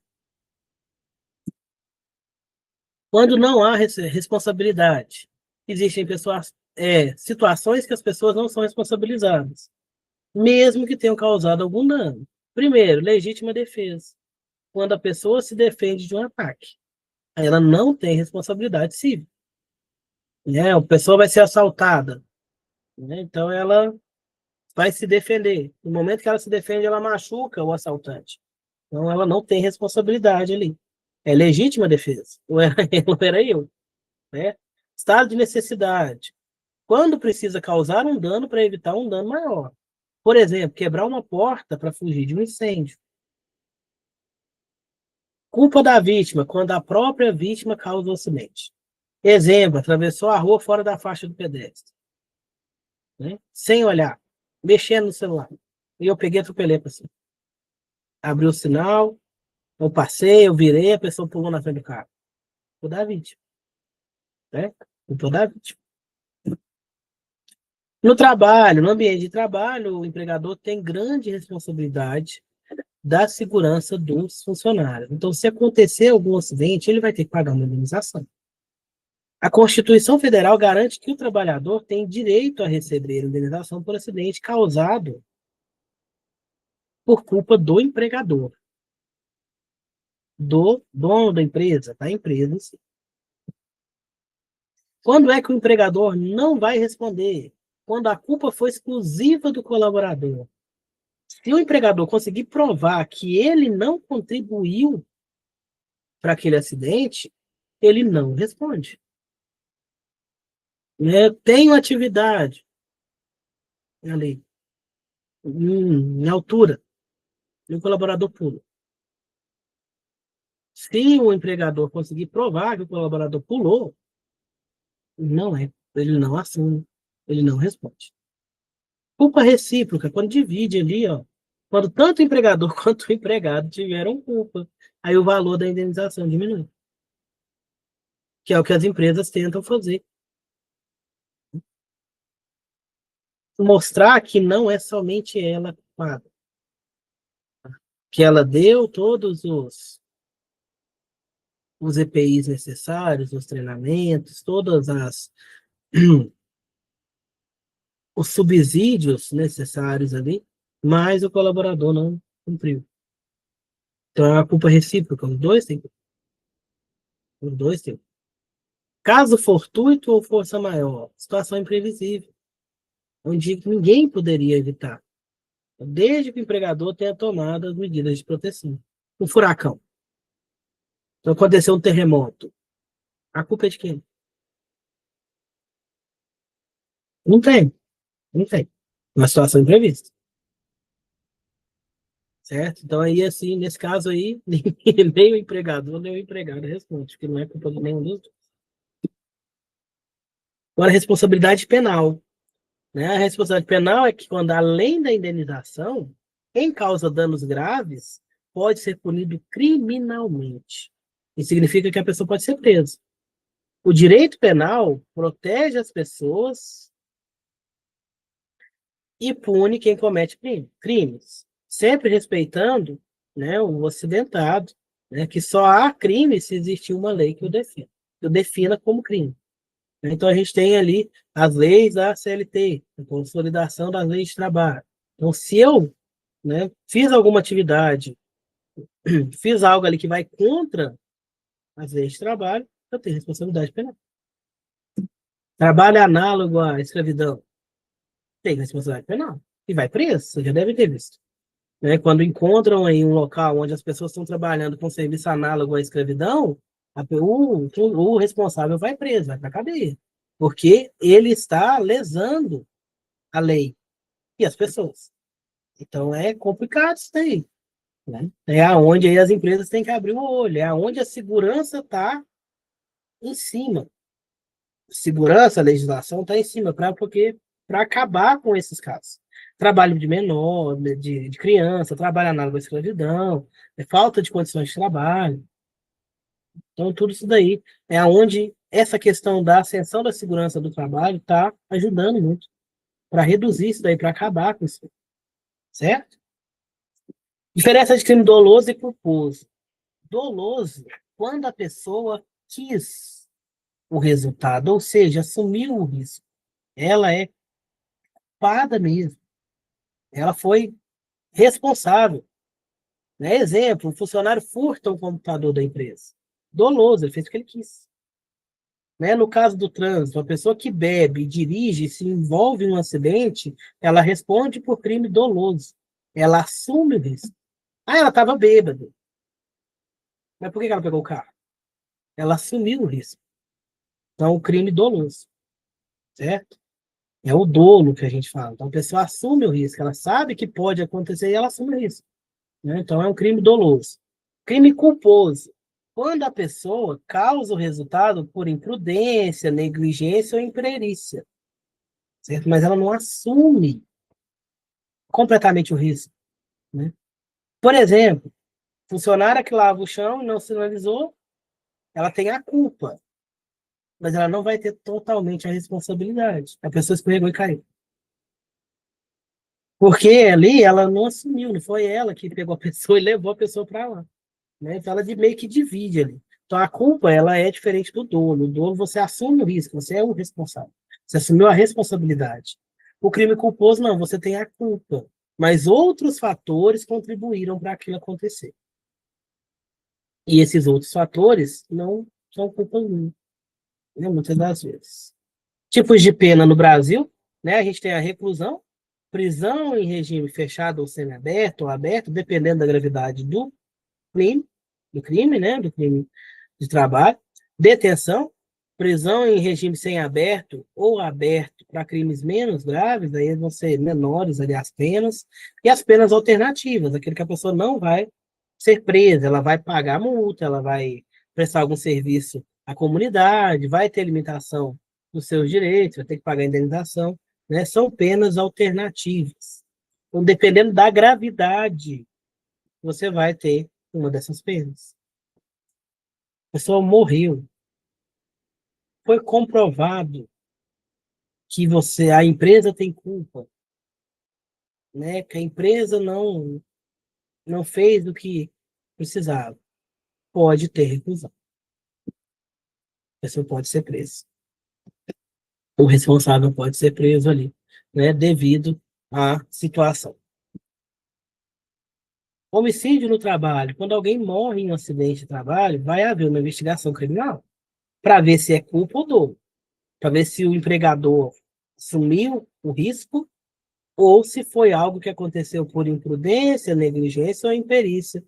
Quando não há responsabilidade, existem pessoas, situações que as pessoas não são responsabilizadas, mesmo que tenham causado algum dano. Primeiro, legítima defesa. Quando a pessoa se defende de um ataque, ela não tem responsabilidade civil. Né? A pessoa vai ser assaltada, né? Então ela vai se defender. No momento que ela se defende, ela machuca o assaltante. Então ela não tem responsabilidade ali. É legítima defesa. Não era eu, né? Estado de necessidade. Quando precisa causar um dano para evitar um dano maior. Por exemplo, quebrar uma porta para fugir de um incêndio. Culpa da vítima, quando a própria vítima causa o acidente. Exemplo, atravessou a rua fora da faixa do pedestre, né? Sem olhar, mexendo no celular. E eu peguei e atropelei para cima. Abri o sinal, eu passei, eu virei, a pessoa pulou na frente do carro. Culpa da vítima, né? Culpa da vítima. No trabalho, no ambiente de trabalho, o empregador tem grande responsabilidade da segurança dos funcionários. Então, se acontecer algum acidente, ele vai ter que pagar uma indenização. A Constituição Federal garante que o trabalhador tem direito a receber indenização por acidente causado por culpa do empregador, do dono da empresa, da empresa em si. Quando é que o empregador não vai responder? Quando a culpa foi exclusiva do colaborador. Se o empregador conseguir provar que ele não contribuiu para aquele acidente, ele não responde. Eu tenho atividade ali, em altura, e o colaborador pula. Se o empregador conseguir provar que o colaborador pulou, não é, ele não assume, ele não responde. Culpa recíproca, quando divide ali, ó, quando tanto o empregador quanto o empregado tiveram culpa, aí o valor da indenização diminui, que é o que as empresas tentam fazer. Mostrar que não é somente ela culpada, que ela deu todos os EPIs necessários, os treinamentos, todas as os subsídios necessários ali, mas o colaborador não cumpriu. Então é uma culpa recíproca, os dois têm. Os dois têm. Caso fortuito ou força maior, situação imprevisível, onde ninguém poderia evitar, desde que o empregador tenha tomado as medidas de proteção. Um furacão. Então aconteceu um terremoto. A culpa é de quem? Não tem, não tem. Uma situação imprevista. Certo? Então aí, assim, nesse caso aí, nem o empregador, nem o empregado responde, porque não é culpa de nenhum dos dois. Agora, a responsabilidade penal. Né? A responsabilidade penal é que quando, além da indenização, quem causa danos graves pode ser punido criminalmente. Isso significa que a pessoa pode ser presa. O direito penal protege as pessoas e pune quem comete crimes, sempre respeitando, né, o ocidentado, né, que só há crime se existir uma lei que o defina como crime. Então, a gente tem ali as leis da CLT, a consolidação das leis de trabalho. Então, se eu, né, fiz alguma atividade, fiz algo ali que vai contra as leis de trabalho, eu tenho responsabilidade penal. Trabalho análogo à escravidão. tem responsabilidade penal. E vai preso, você já deve ter visto. Né? Quando encontram em um local onde as pessoas estão trabalhando com serviço análogo à escravidão, o responsável vai preso, vai para a cadeia. Porque ele está lesando a lei e as pessoas. Então é complicado isso daí. Né? É aonde aí as empresas têm que abrir o olho, é aonde a segurança está em cima. Segurança, a legislação está em cima, para acabar com esses casos. Trabalho de menor, de criança, trabalho análogo à escravidão, falta de condições de trabalho. Então, tudo isso daí é onde essa questão da ascensão da segurança do trabalho está ajudando muito para reduzir isso daí, para acabar com isso, certo? Diferença de crime doloso e culposo. Doloso, quando a pessoa quis o resultado, ou seja, assumiu o risco. Ela é culpada mesmo. Ela foi responsável. Né? Exemplo, um funcionário furta um computador da empresa. Doloso, ele fez o que ele quis. Né? No caso do trânsito, a pessoa que bebe, dirige e se envolve em um acidente, ela responde por crime doloso. Ela assume o risco. Ah, ela estava bêbada. Mas por que ela pegou o carro? Ela assumiu o risco. Então, o crime doloso. Certo? É o dolo que a gente fala. Então, a pessoa assume o risco. Ela sabe que pode acontecer e ela assume o risco. Né? Então, é um crime doloso. Crime culposo. Quando a pessoa causa o resultado por imprudência, negligência ou imperícia. Certo? Mas ela não assume completamente o risco. Né? Por exemplo, funcionária que lava o chão e não sinalizou, ela tem a culpa, mas ela não vai ter totalmente a responsabilidade. A pessoa escorregou e caiu. Porque ali ela não assumiu, não foi ela que pegou a pessoa e levou a pessoa para lá. Né? Então ela meio que divide ali. Então a culpa ela é diferente do dolo. O dolo você assume o risco, você é o responsável. Você assumiu a responsabilidade. O crime culposo não, você tem a culpa. Mas outros fatores contribuíram para aquilo acontecer. E esses outros fatores não são culpa minha, né? Muitas das vezes. Tipos de pena no Brasil, né? A gente tem a reclusão, prisão em regime fechado ou semiaberto ou aberto, dependendo da gravidade crime, né? Do crime de trabalho, detenção, prisão em regime semiaberto ou aberto para crimes menos graves, aí vão ser menores ali as penas, e as penas alternativas, aquele que a pessoa não vai ser presa, ela vai pagar multa, ela vai prestar algum serviço à comunidade, vai ter limitação dos seus direitos, vai ter que pagar indenização, né? São penas alternativas. Então, dependendo da gravidade, você vai ter uma dessas penas. A pessoa morreu. Foi comprovado que a empresa tem culpa, né? Que a empresa não fez o que precisava. Pode ter reclusão. A pessoa pode ser presa. O responsável pode ser preso ali, né? Devido à situação. Homicídio no trabalho. Quando alguém morre em um acidente de trabalho, vai haver uma investigação criminal para ver se é culpa ou dolo, para ver se o empregador assumiu o risco ou se foi algo que aconteceu por imprudência, negligência ou imperícia,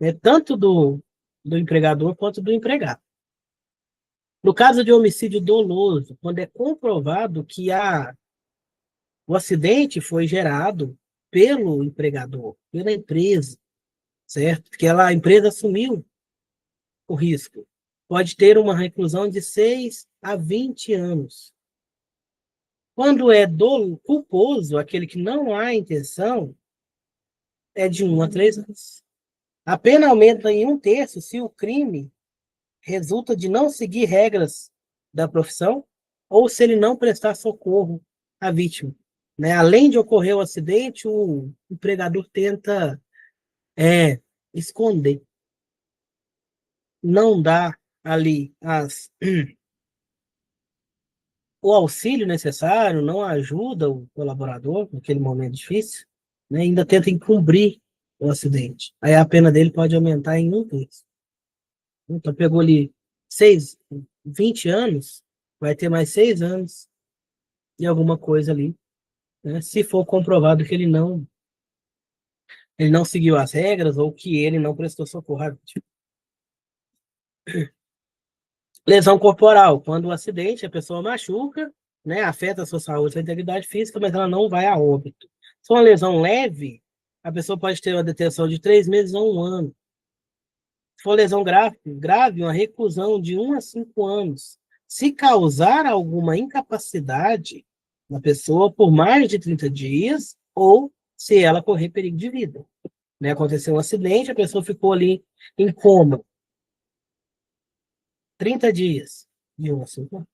né? Tanto do empregador quanto do empregado. No caso de homicídio doloso, quando é comprovado que o acidente foi gerado pelo empregador, pela empresa, certo? Que a empresa assumiu o risco. Pode ter uma reclusão de 6 a 20 anos. Quando é dolo culposo, aquele que não há intenção, é de 1 a 3 anos. A pena aumenta em 1/3 se o crime resulta de não seguir regras da profissão ou se ele não prestar socorro à vítima. Né? Além de ocorrer o acidente, o empregador tenta esconder, não dá ali o auxílio necessário, não ajuda o colaborador naquele momento difícil, né? Ainda tenta encobrir o acidente. Aí a pena dele pode aumentar em 1/3. Então pegou ali 20 anos, vai ter mais 6 anos e alguma coisa ali né, se for comprovado que ele não seguiu as regras ou que ele não prestou socorro à vítima. Lesão corporal, quando o acidente, a pessoa machuca, né, afeta a sua saúde, a integridade física, mas ela não vai a óbito. Se é uma lesão leve, a pessoa pode ter uma detenção de 3 meses ou 1 ano. Se for lesão grave, uma reclusão de 1 a 5 anos. Se causar alguma incapacidade na pessoa por mais de 30 dias, ou se ela correr perigo de vida. Né? Aconteceu um acidente, a pessoa ficou ali em coma 30 dias. De 1 a 5 anos.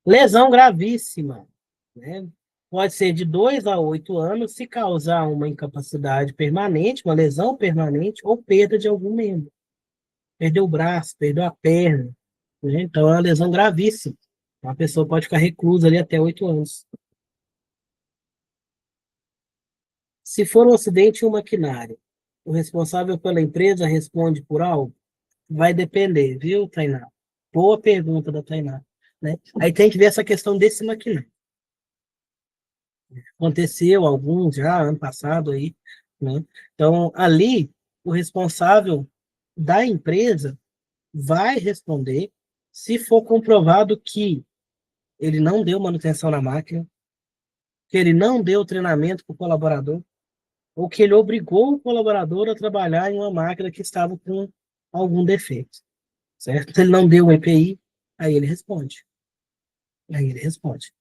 Lesão gravíssima, né? Pode ser de 2 a 8 anos se causar uma incapacidade permanente, uma lesão permanente ou perda de algum membro. Perdeu o braço, perdeu a perna, né? Então é uma lesão gravíssima. A pessoa pode ficar reclusa ali até 8 anos. Se for um acidente em um maquinário, o responsável pela empresa responde por algo? Vai depender, viu, Tainá? Boa pergunta da Tainá. Né? Aí tem que ver essa questão desse maquinário. Aconteceu alguns já, ano passado aí, né? Então, ali, o responsável da empresa vai responder se for comprovado que ele não deu manutenção na máquina, que ele não deu treinamento para o colaborador, ou que ele obrigou o colaborador a trabalhar em uma máquina que estava com algum defeito, certo? Se ele não deu o EPI, aí ele responde. Aí ele responde.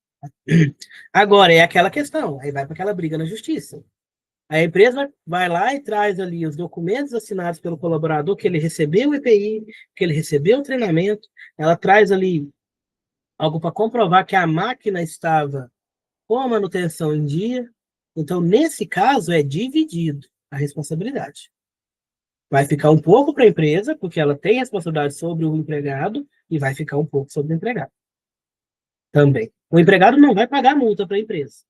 Agora, é aquela questão, aí vai para aquela briga na justiça. A empresa vai lá e traz ali os documentos assinados pelo colaborador, que ele recebeu o EPI, que ele recebeu o treinamento, ela traz ali algo para comprovar que a máquina estava com a manutenção em dia. Então, nesse caso, é dividido a responsabilidade. Vai ficar um pouco para a empresa, porque ela tem responsabilidade sobre o empregado, e vai ficar um pouco sobre o empregado também. O empregado não vai pagar multa para a empresa.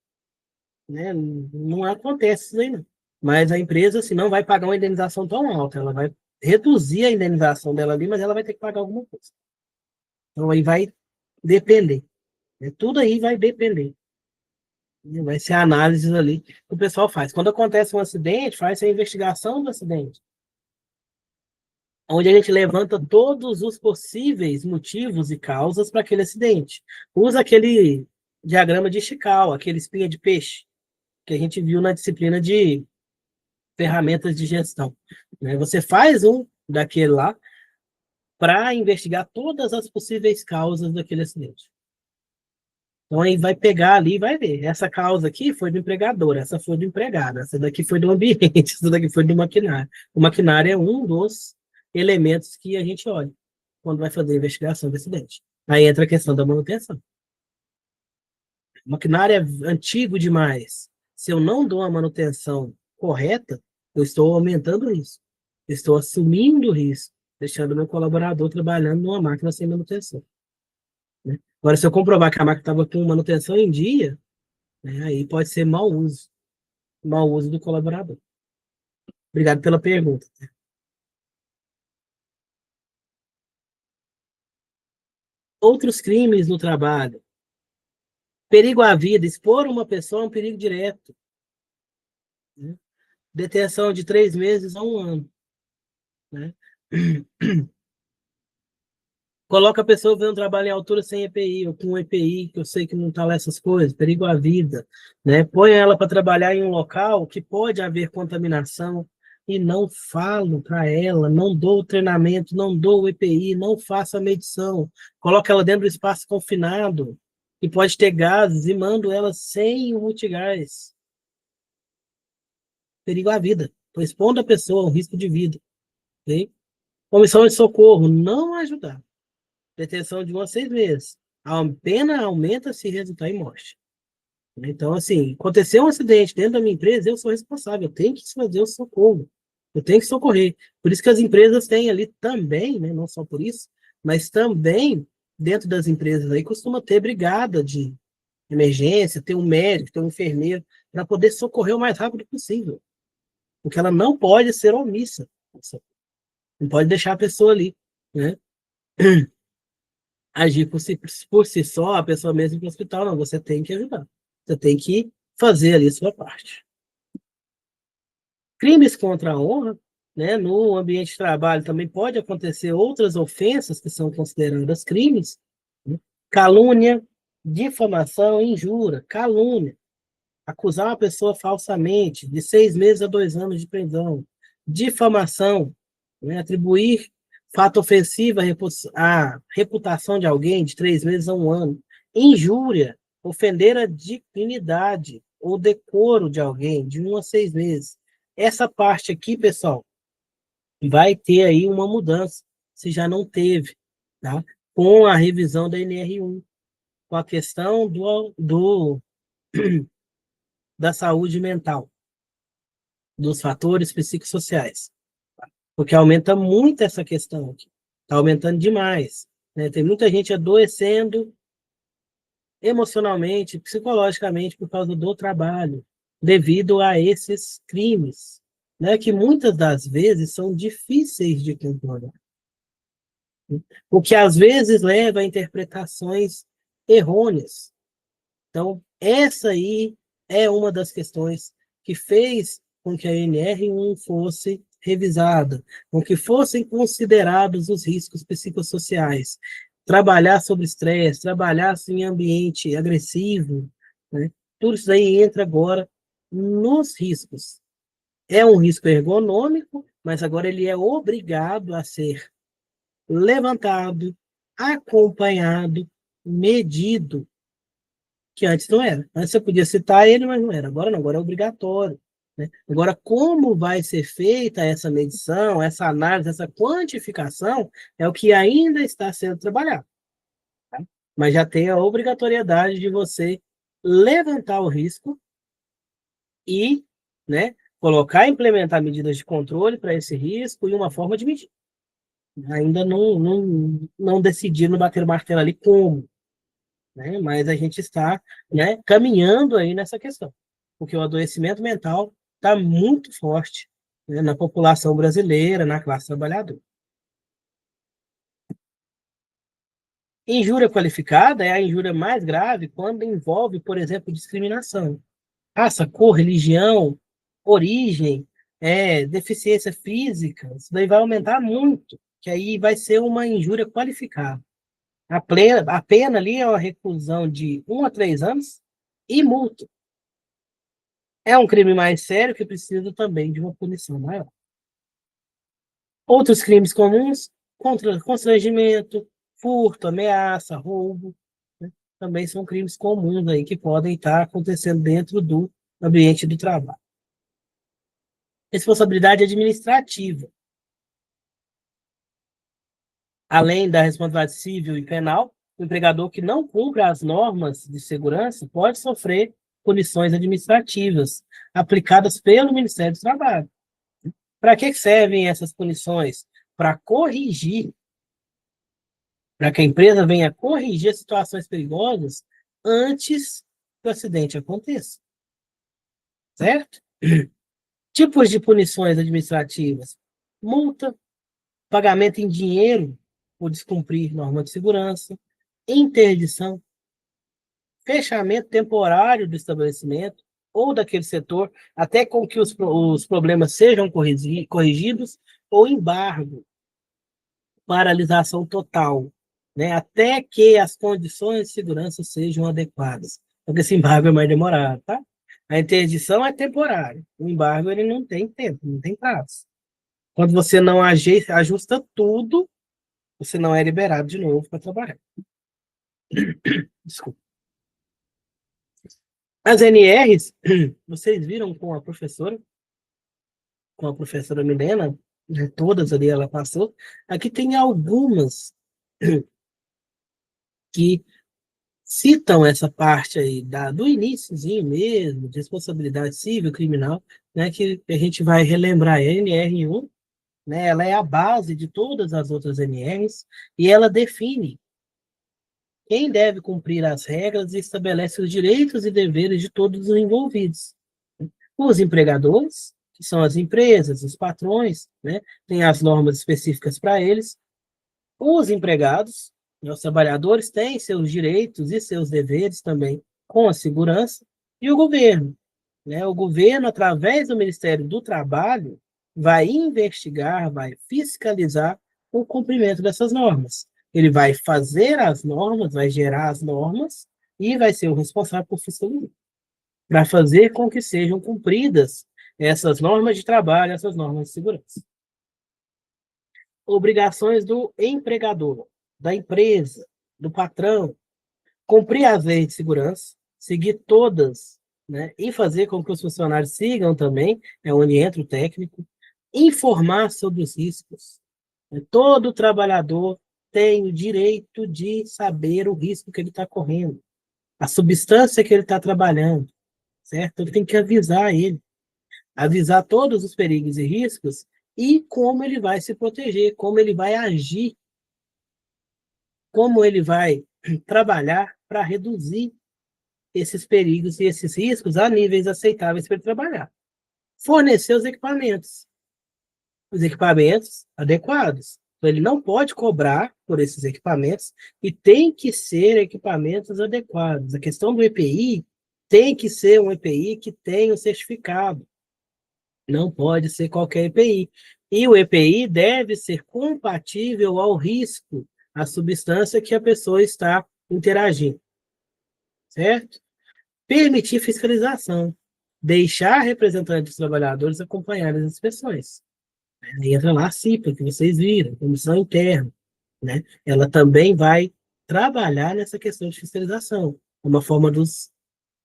Né? Não acontece isso aí, não. Mas a empresa, assim, não vai pagar uma indenização tão alta. Ela vai reduzir a indenização dela ali, mas ela vai ter que pagar alguma coisa. Então, aí vai depender. Né? Tudo aí vai depender. Vai ser a análise ali que o pessoal faz. Quando acontece um acidente, faz a investigação do acidente, onde a gente levanta todos os possíveis motivos e causas para aquele acidente. Usa aquele diagrama de Ishikawa, aquele espinha de peixe, que a gente viu na disciplina de ferramentas de gestão. Né? Você faz um daquele lá para investigar todas as possíveis causas daquele acidente. Então, aí vai pegar ali e vai ver. Essa causa aqui foi do empregador, essa foi do empregado, essa daqui foi do ambiente, essa daqui foi do maquinário. O maquinário é um dos elementos que a gente olha quando vai fazer a investigação do acidente. Aí entra a questão da manutenção. O maquinário é antigo demais. Se eu não dou a manutenção correta, eu estou aumentando o risco. Estou assumindo o risco, deixando meu colaborador trabalhando numa máquina sem manutenção. Né? Agora, se eu comprovar que a máquina estava com manutenção em dia, né, aí pode ser mau uso do colaborador. Obrigado pela pergunta. Outros crimes no trabalho. Perigo à vida, expor uma pessoa a um perigo direto. Né? Detenção de 3 meses a 1 ano. Né? Coloca a pessoa fazendo trabalho em altura sem EPI, ou com EPI, que eu sei que não está lá essas coisas, perigo à vida. Né? Põe ela para trabalhar em um local que pode haver contaminação e não falo para ela, não dou o treinamento, não dou o EPI, não faço a medição. Coloca ela dentro do espaço confinado, que pode ter gases, e mando ela sem o multigás. Perigo à vida. Estou expondo a pessoa ao risco de vida. Okay? Comissão de socorro, não ajudar. Detenção de 1 a 6 meses. A pena aumenta se resultar em morte. Então, assim, aconteceu um acidente dentro da minha empresa, eu sou responsável, eu tenho que fazer o socorro, eu tenho que socorrer. Por isso que as empresas têm ali também, né, não só por isso, mas também dentro das empresas aí costuma ter brigada de emergência, ter um médico, ter um enfermeiro, para poder socorrer o mais rápido possível. Porque ela não pode ser omissa. Não pode deixar a pessoa ali, né? Agir por si só, a pessoa mesmo para o hospital, não, você tem que ajudar. Você tem que fazer ali a sua parte. Crimes contra a honra, né? No ambiente de trabalho também pode acontecer outras ofensas que são consideradas crimes, né? Calúnia, difamação, injúria, calúnia, acusar uma pessoa falsamente, de 6 meses a 2 anos de prisão, difamação, né? Atribuir fato ofensivo à reputação de alguém de 3 meses a 1 ano, injúria, ofender a dignidade ou decoro de alguém de 1 a 6 meses. Essa parte aqui, pessoal, vai ter aí uma mudança, se já não teve, tá? Com a revisão da NR1, com a questão da saúde mental, dos fatores psicossociais, porque aumenta muito essa questão aqui, está aumentando demais, né? Tem muita gente adoecendo emocionalmente, psicologicamente, por causa do trabalho, devido a esses crimes, né, que muitas das vezes são difíceis de controlar. O que às vezes leva a interpretações errôneas. Então, essa aí é uma das questões que fez com que a NR1 fosse revisada, com que fossem considerados os riscos psicossociais. Trabalhar sobre estresse, trabalhar em ambiente agressivo, né? Tudo isso aí entra agora nos riscos. É um risco ergonômico, mas agora ele é obrigado a ser levantado, acompanhado, medido, que antes não era. Antes você podia citar ele, mas não era. Agora não, agora é obrigatório, né? Agora, como vai ser feita essa medição, essa análise, essa quantificação, é o que ainda está sendo trabalhado. Tá? Mas já tem a obrigatoriedade de você levantar o risco e, né, colocar e implementar medidas de controle para esse risco e uma forma de medir. Ainda não decidiram bater o martelo ali como, né? Mas a gente está, né, caminhando aí nessa questão, porque o adoecimento mental está muito forte, né, na população brasileira, na classe trabalhadora. Injúria qualificada é a injúria mais grave quando envolve, por exemplo, discriminação. Raça, cor, religião, origem, deficiência física, isso daí vai aumentar muito, que aí vai ser uma injúria qualificada. A pena ali é uma reclusão de 1 a 3 anos e multa. É um crime mais sério que precisa também de uma punição maior. Outros crimes comuns, constrangimento, furto, ameaça, roubo, né? Também são crimes comuns aí que podem estar acontecendo dentro do ambiente do trabalho. Responsabilidade administrativa. Além da responsabilidade civil e penal, o empregador que não cumpre as normas de segurança pode sofrer punições administrativas aplicadas pelo Ministério do Trabalho. Para que servem essas punições? Para corrigir, para que a empresa venha corrigir situações perigosas antes que o acidente aconteça. Certo? Tipos de punições administrativas: multa, pagamento em dinheiro por descumprir norma de segurança, interdição, fechamento temporário do estabelecimento ou daquele setor, até com que os problemas sejam corrigidos, ou embargo, paralisação total, né, até que as condições de segurança sejam adequadas. Porque esse embargo é mais demorado, tá? A interdição é temporária. O embargo, ele não tem tempo, não tem prazo. Quando você não ajusta tudo, você não é liberado de novo para trabalhar. Desculpa. As NRs, vocês viram com a professora Milena, né, todas ali ela passou. Aqui tem algumas que citam essa parte aí do iniciozinho mesmo, de responsabilidade civil, criminal, né, que a gente vai relembrar a NR1, né, ela é a base de todas as outras NRs, e ela define quem deve cumprir as regras e estabelece os direitos e deveres de todos os envolvidos. Os empregadores, que são as empresas, os patrões, né, tem as normas específicas para eles. Os empregados, né, os trabalhadores, têm seus direitos e seus deveres também com a segurança. E o governo, né? O governo, através do Ministério do Trabalho, vai investigar, vai fiscalizar o cumprimento dessas normas. Ele vai fazer as normas, vai gerar as normas e vai ser o responsável por fiscalizar, para fazer com que sejam cumpridas essas normas de trabalho, essas normas de segurança. Obrigações do empregador, da empresa, do patrão, cumprir as leis de segurança, seguir todas, né, e fazer com que os funcionários sigam também, é onde entra o técnico, informar sobre os riscos. Todo trabalhador tem o direito de saber o risco que ele está correndo, a substância que ele está trabalhando, certo? Ele tem que avisar todos os perigos e riscos e como ele vai se proteger, como ele vai agir, como ele vai trabalhar para reduzir esses perigos e esses riscos a níveis aceitáveis para ele trabalhar. Fornecer os equipamentos adequados. Então, ele não pode cobrar por esses equipamentos e tem que ser equipamentos adequados. A questão do EPI tem que ser um EPI que tenha o certificado. Não pode ser qualquer EPI. E o EPI deve ser compatível ao risco, à substância que a pessoa está interagindo. Certo? Permitir fiscalização. Deixar representantes dos trabalhadores acompanharem as inspeções. Aí entra lá a CIPA, que vocês viram, Comissão Interna. Né? Ela também vai trabalhar nessa questão de fiscalização. Uma forma dos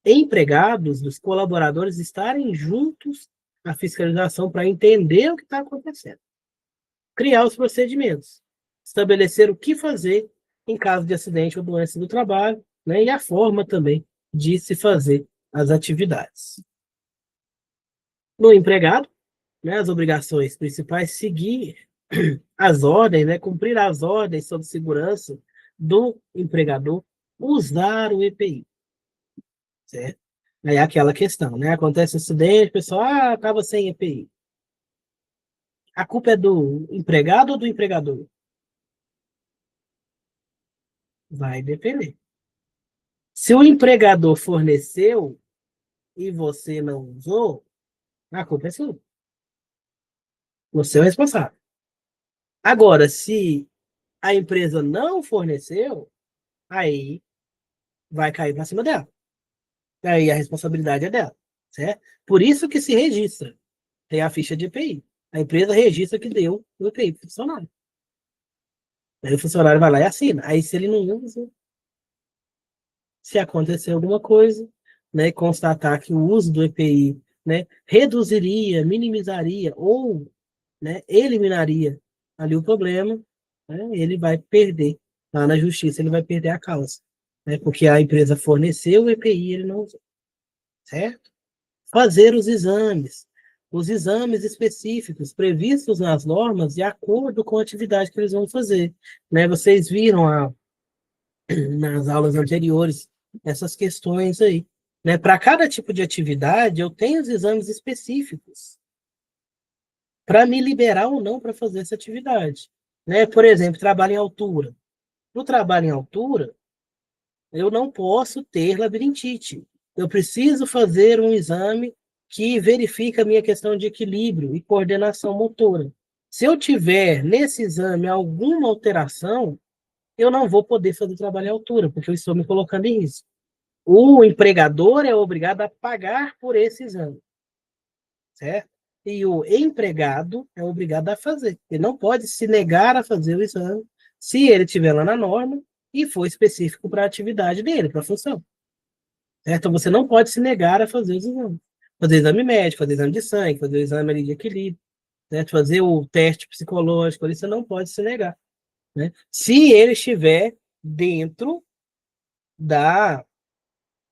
empregados, dos colaboradores estarem juntos à fiscalização para entender o que está acontecendo. Criar os procedimentos. Estabelecer o que fazer em caso de acidente ou doença do trabalho, né? E a forma também de se fazer as atividades. No empregado, né, as obrigações principais, seguir as ordens, né, cumprir as ordens sobre segurança do empregador, usar o EPI, certo? Aí é aquela questão, né? Acontece um acidente, o pessoal, acaba sem EPI. A culpa é do empregado ou do empregador? Vai depender. Se o empregador forneceu e você não usou, a culpa é sua. Você é o responsável. Agora, se a empresa não forneceu, aí vai cair para cima dela. Aí a responsabilidade é dela, certo? Por isso que se registra. Tem a ficha de EPI. A empresa registra que deu o EPI para o funcionário. Aí o funcionário vai lá e assina. Aí se ele não usa, se acontecer alguma coisa, né, constatar que o uso do EPI, né, reduziria, minimizaria ou, né, eliminaria ali o problema, né, ele vai perder lá na justiça, ele vai perder a causa, né, porque a empresa forneceu o EPI, ele não usou, certo? Fazer os exames específicos previstos nas normas de acordo com a atividade que eles vão fazer, né? Vocês viram nas aulas anteriores essas questões aí, né? Para cada tipo de atividade, eu tenho os exames específicos para me liberar ou não para fazer essa atividade, né? Por exemplo, trabalho em altura. No trabalho em altura, eu não posso ter labirintite. Eu preciso fazer um exame que verifica a minha questão de equilíbrio e coordenação motora. Se eu tiver nesse exame alguma alteração, eu não vou poder fazer trabalho em altura, porque eu estou me colocando em risco. O empregador é obrigado a pagar por esse exame, certo? E o empregado é obrigado a fazer. Ele não pode se negar a fazer o exame se ele estiver lá na norma e for específico para a atividade dele, para a função. Certo? Então, você não pode se negar a fazer os exames. Fazer exame médico, fazer exame de sangue, fazer o exame ali de equilíbrio, certo? Fazer o teste psicológico, ali você não pode se negar. Né? Se ele estiver dentro da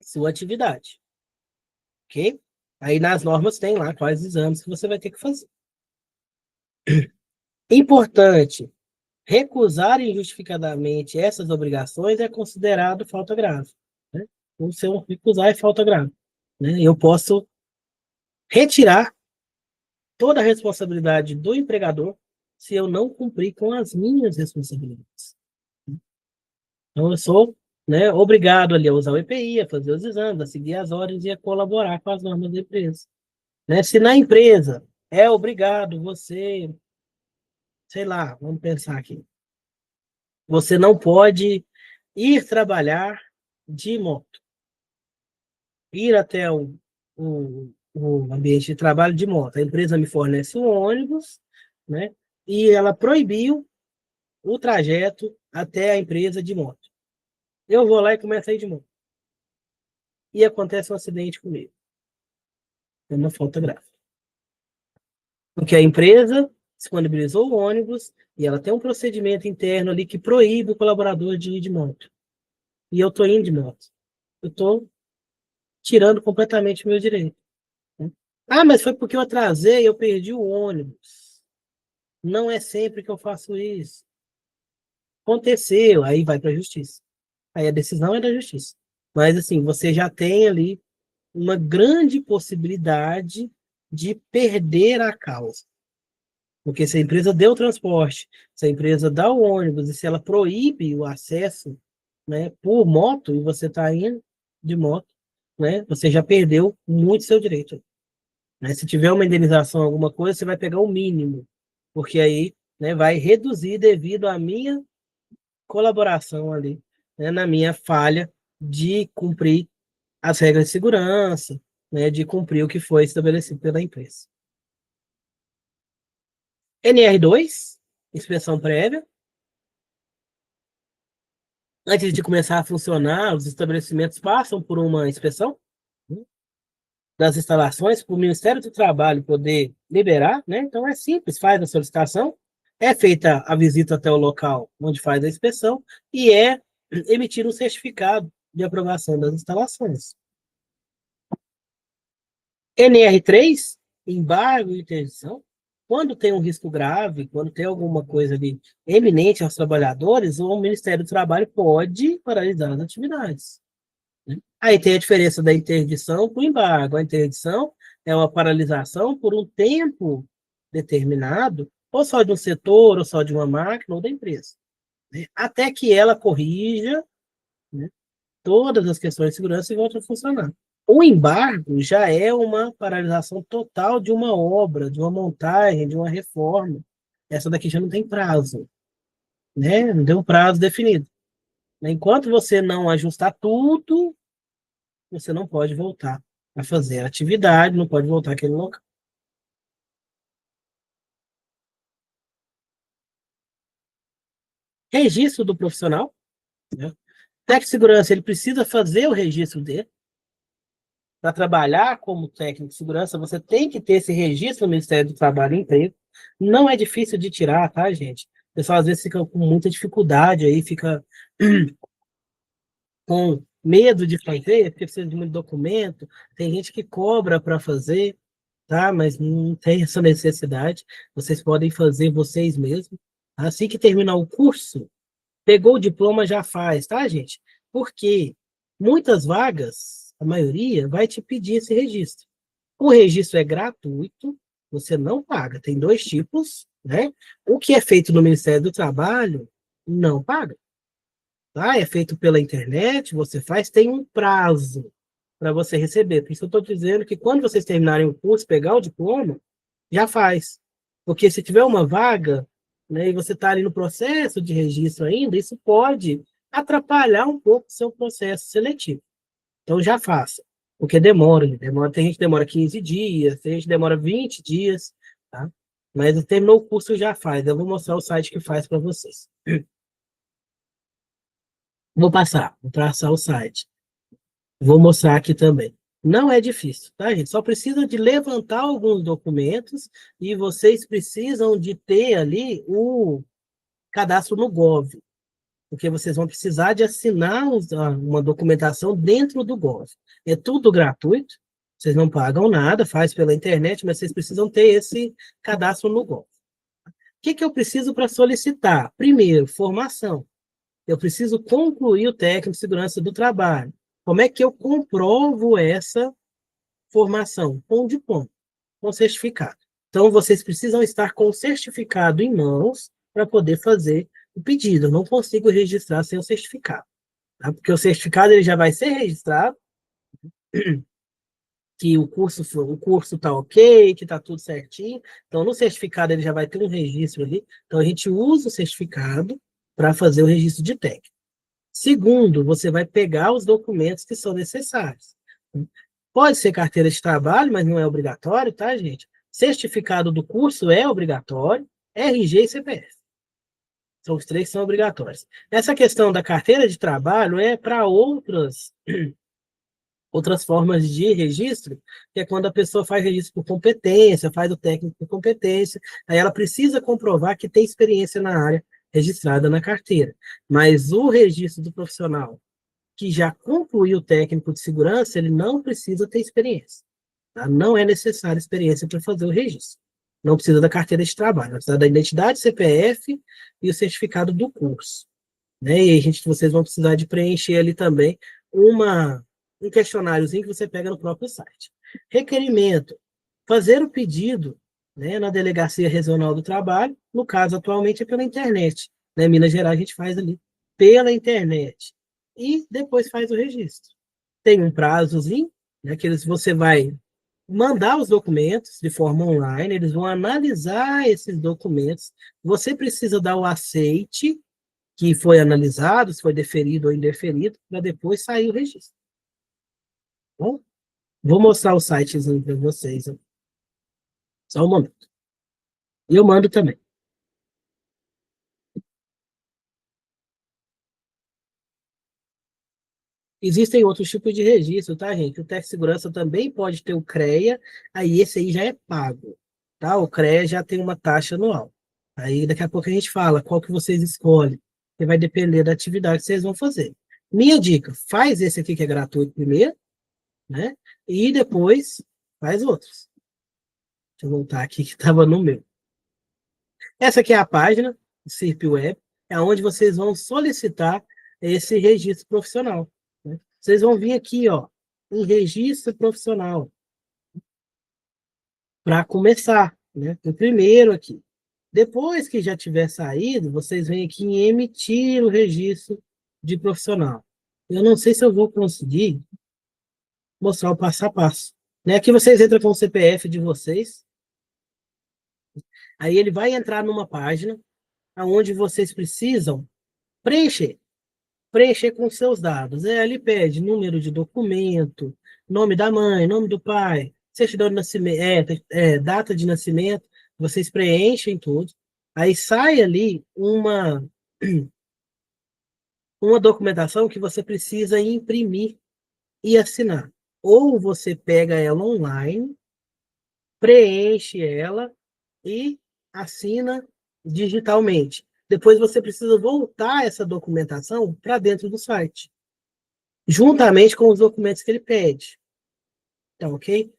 sua atividade. Ok? Aí nas normas tem lá quais exames que você vai ter que fazer. Importante, recusar injustificadamente essas obrigações é considerado falta grave. Né? Então, se eu recusar é falta grave. Né? Eu posso retirar toda a responsabilidade do empregador se eu não cumprir com as minhas responsabilidades. Então, eu sou né, obrigado ali a usar o EPI, a fazer os exames, a seguir as ordens e a colaborar com as normas da empresa. Né? Se na empresa é obrigado você, sei lá, vamos pensar aqui, você não pode ir trabalhar de moto, ir até o ambiente de trabalho de moto. A empresa me fornece um ônibus, né? E ela proibiu o trajeto até a empresa de moto. Eu vou lá e começo a ir de moto. E acontece um acidente comigo. É uma falta grave. Porque a empresa disponibilizou o ônibus e ela tem um procedimento interno ali que proíbe o colaborador de ir de moto. E eu estou indo de moto. Eu estou tirando completamente o meu direito. Né? Ah, mas foi porque eu atrasei, eu perdi o ônibus. Não é sempre que eu faço isso. Aconteceu, aí vai para a justiça. Aí a decisão é da justiça. Mas, assim, você já tem ali uma grande possibilidade de perder a causa. Porque se a empresa deu o transporte, se a empresa dá o ônibus, e se ela proíbe o acesso, né, por moto, e você está indo de moto, né, você já perdeu muito seu direito. Né? Se tiver uma indenização, alguma coisa, você vai pegar o mínimo, porque aí, né, vai reduzir devido à minha colaboração ali, né, na minha falha de cumprir as regras de segurança, né, de cumprir o que foi estabelecido pela empresa. NR2, inspeção prévia. Antes de começar a funcionar, os estabelecimentos passam por uma inspeção, né, das instalações, para o Ministério do Trabalho poder liberar, né? Então é simples, faz a solicitação, é feita a visita até o local onde faz a inspeção e é emitido um certificado de aprovação das instalações. NR3, embargo e interdição. Quando tem um risco grave, quando tem alguma coisa ali eminente aos trabalhadores, o Ministério do Trabalho pode paralisar as atividades. Né? Aí tem a diferença da interdição para o embargo. A interdição é uma paralisação por um tempo determinado, ou só de um setor, ou só de uma máquina, ou da empresa. Né? Até que ela corrija, né, todas as questões de segurança e volte a funcionar. O embargo já é uma paralisação total de uma obra, de uma montagem, de uma reforma. Essa daqui já não tem prazo, né? Não tem um prazo definido. Enquanto você não ajustar tudo, você não pode voltar a fazer a atividade, não pode voltar àquele local. Registro do profissional, né? O técnico de segurança, ele precisa fazer o registro dele. Para trabalhar como técnico de segurança, você tem que ter esse registro no Ministério do Trabalho e Emprego. Não é difícil de tirar, tá, gente? O pessoal às vezes fica com muita dificuldade aí, fica com medo de fazer, porque precisa de muito documento. Tem gente que cobra para fazer, tá? Mas não tem essa necessidade. Vocês podem fazer vocês mesmos. Assim que terminar o curso, pegou o diploma, já faz, tá, gente? Porque muitas vagas, a maioria, vai te pedir esse registro. O registro é gratuito, você não paga. Tem dois tipos, né? O que é feito no Ministério do Trabalho, não paga. Tá? É feito pela internet, você faz, tem um prazo para você receber. Por isso eu estou dizendo que quando vocês terminarem o curso, pegar o diploma, já faz. Porque se tiver uma vaga, né, e você está ali no processo de registro ainda, isso pode atrapalhar um pouco o seu processo seletivo. Então já faça, porque demora, tem gente que demora 15 dias, tem gente que demora 20 dias, tá? Mas terminou o curso, já faz. Eu vou mostrar o site que faz para vocês. Vou passar o site. Vou mostrar aqui também. Não é difícil, tá, gente? Só precisa de levantar alguns documentos e vocês precisam de ter ali o cadastro no Gov, porque vocês vão precisar de assinar uma documentação dentro do Gov. É tudo gratuito, vocês não pagam nada, faz pela internet, mas vocês precisam ter esse cadastro no Gov. O que eu preciso para solicitar? Primeiro, formação. Eu preciso concluir o técnico de segurança do trabalho. Como é que eu comprovo essa formação? Com o diploma, com certificado. Então, vocês precisam estar com o certificado em mãos para poder fazer o pedido. Eu não consigo registrar sem o certificado. tá? Porque o certificado ele já vai ser registrado, que o curso tá ok, que tá tudo certinho. Então, no certificado ele já vai ter um registro ali. Então, a gente usa o certificado para fazer o registro de técnico. Segundo, você vai pegar os documentos que são necessários. Pode ser carteira de trabalho, mas não é obrigatório, tá, gente? Certificado do curso é obrigatório, RG e CPF. São os três que são obrigatórios. Essa questão da carteira de trabalho é para outras formas de registro, que é quando a pessoa faz registro por competência, faz o técnico por competência, aí ela precisa comprovar que tem experiência na área registrada na carteira. Mas o registro do profissional que já concluiu o técnico de segurança, ele não precisa ter experiência. Tá? Não é necessária experiência para fazer o registro. Não precisa da carteira de trabalho, precisa da identidade, CPF e o certificado do curso. Né? E aí, vocês vão precisar de preencher ali também um questionáriozinho que você pega no próprio site. Requerimento. Fazer o pedido, né, na Delegacia Regional do Trabalho, no caso, atualmente, é pela internet. Né? Minas Gerais a gente faz ali pela internet. E depois faz o registro. Tem um prazozinho, né, que você vai mandar os documentos de forma online, eles vão analisar esses documentos. Você precisa dar o aceite que foi analisado, se foi deferido ou indeferido, para depois sair o registro. Bom, vou mostrar o sitezinho para vocês. Só um momento. E eu mando também. Existem outros tipos de registro, tá, gente? O Tec Segurança também pode ter o CREA, aí esse aí já é pago, tá? O CREA já tem uma taxa anual. Aí daqui a pouco a gente fala qual que vocês escolhem, que vai depender da atividade que vocês vão fazer. Minha dica, faz esse aqui que é gratuito primeiro, né? E depois faz outros. Deixa eu voltar aqui que estava no meu. Essa aqui é a página do CIRP Web, é onde vocês vão solicitar esse registro profissional. Né? Vocês vão vir aqui, ó, em registro profissional, para começar, né? O primeiro aqui. Depois que já tiver saído, vocês vêm aqui em emitir o registro de profissional. Eu não sei se eu vou conseguir mostrar o passo a passo. Né? Aqui vocês entram com o CPF de vocês, aí ele vai entrar numa página onde vocês precisam preencher. Preencher com seus dados. Ali pede número de documento, nome da mãe, nome do pai, certidão de nascimento, data de nascimento, vocês preenchem tudo. Aí sai ali uma documentação que você precisa imprimir e assinar. Ou você pega ela online, preenche ela e assina digitalmente. Depois você precisa voltar essa documentação para dentro do site, juntamente com os documentos que ele pede. Tá ok?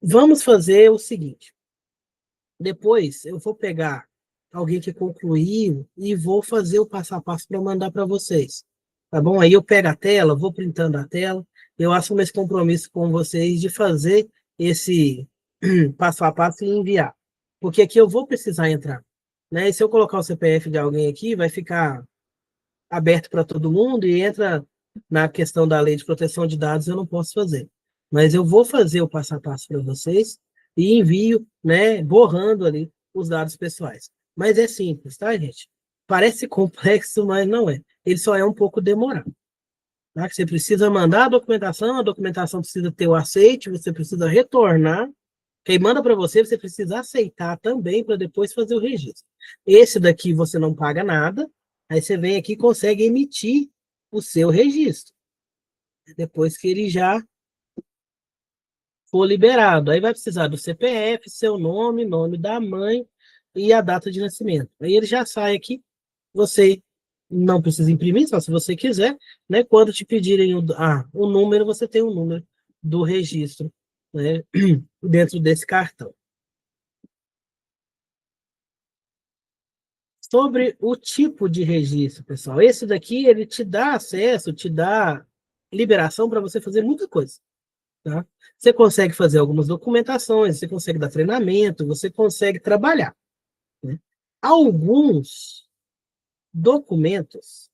Vamos fazer o seguinte. Depois eu vou pegar alguém que concluiu e vou fazer o passo a passo para mandar para vocês. Tá bom? Aí eu pego a tela, vou printando a tela, eu assumo esse compromisso com vocês de fazer esse passo a passo e enviar. Porque aqui eu vou precisar entrar. Né? E se eu colocar o CPF de alguém aqui, vai ficar aberto para todo mundo e entra na questão da lei de proteção de dados, eu não posso fazer. Mas eu vou fazer o passo a passo para vocês e envio, né, borrando ali os dados pessoais. Mas é simples, tá, gente? Parece complexo, mas não é. Ele só é um pouco demorado. Tá? Você precisa mandar a documentação precisa ter o aceite, você precisa retornar. Quem manda para você, você precisa aceitar também para depois fazer o registro. Esse daqui você não paga nada, aí você vem aqui e consegue emitir o seu registro. Depois que ele já for liberado. Aí vai precisar do CPF, seu nome, nome da mãe e a data de nascimento. Aí ele já sai aqui, você não precisa imprimir, só se você quiser, né? Quando te pedirem o número, você tem o número do registro, né? Dentro desse cartão. Sobre o tipo de registro, pessoal. Esse daqui, ele te dá acesso, te dá liberação para você fazer muita coisa. Tá? Você consegue fazer algumas documentações, você consegue dar treinamento, você consegue trabalhar. Né? Alguns documentos,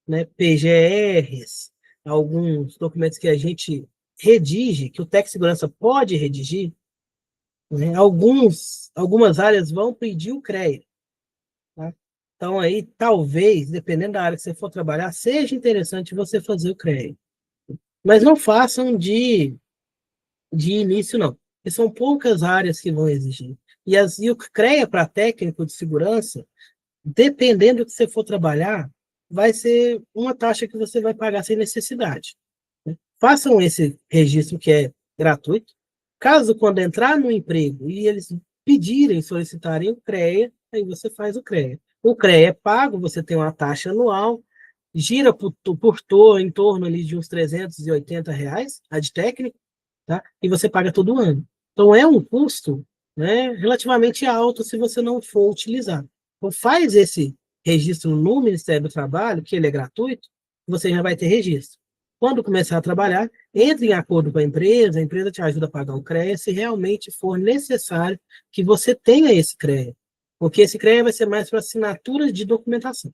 né, PGRs, alguns documentos que a gente redige, que o técnico de segurança pode redigir, né, algumas áreas vão pedir o CREA. Tá? Então, aí, talvez, dependendo da área que você for trabalhar, seja interessante você fazer o CREA. Mas não façam de início, não. Porque são poucas áreas que vão exigir. E o CREA para técnico de segurança, dependendo do que você for trabalhar, vai ser uma taxa que você vai pagar sem necessidade. Né? Façam esse registro que é gratuito. Caso quando entrar no emprego e eles pedirem, solicitarem o CREA, aí você faz o CREA. O CREA é pago, você tem uma taxa anual, gira em torno ali de uns R$ 380, a de técnico, tá? E você paga todo ano. Então é um custo, né, relativamente alto se você não for utilizar. Então faz esse registro no Ministério do Trabalho, que ele é gratuito, você já vai ter registro. Quando começar a trabalhar, entre em acordo com a empresa te ajuda a pagar o CREA, se realmente for necessário que você tenha esse CREA. Porque esse CREA vai ser mais para assinaturas de documentação.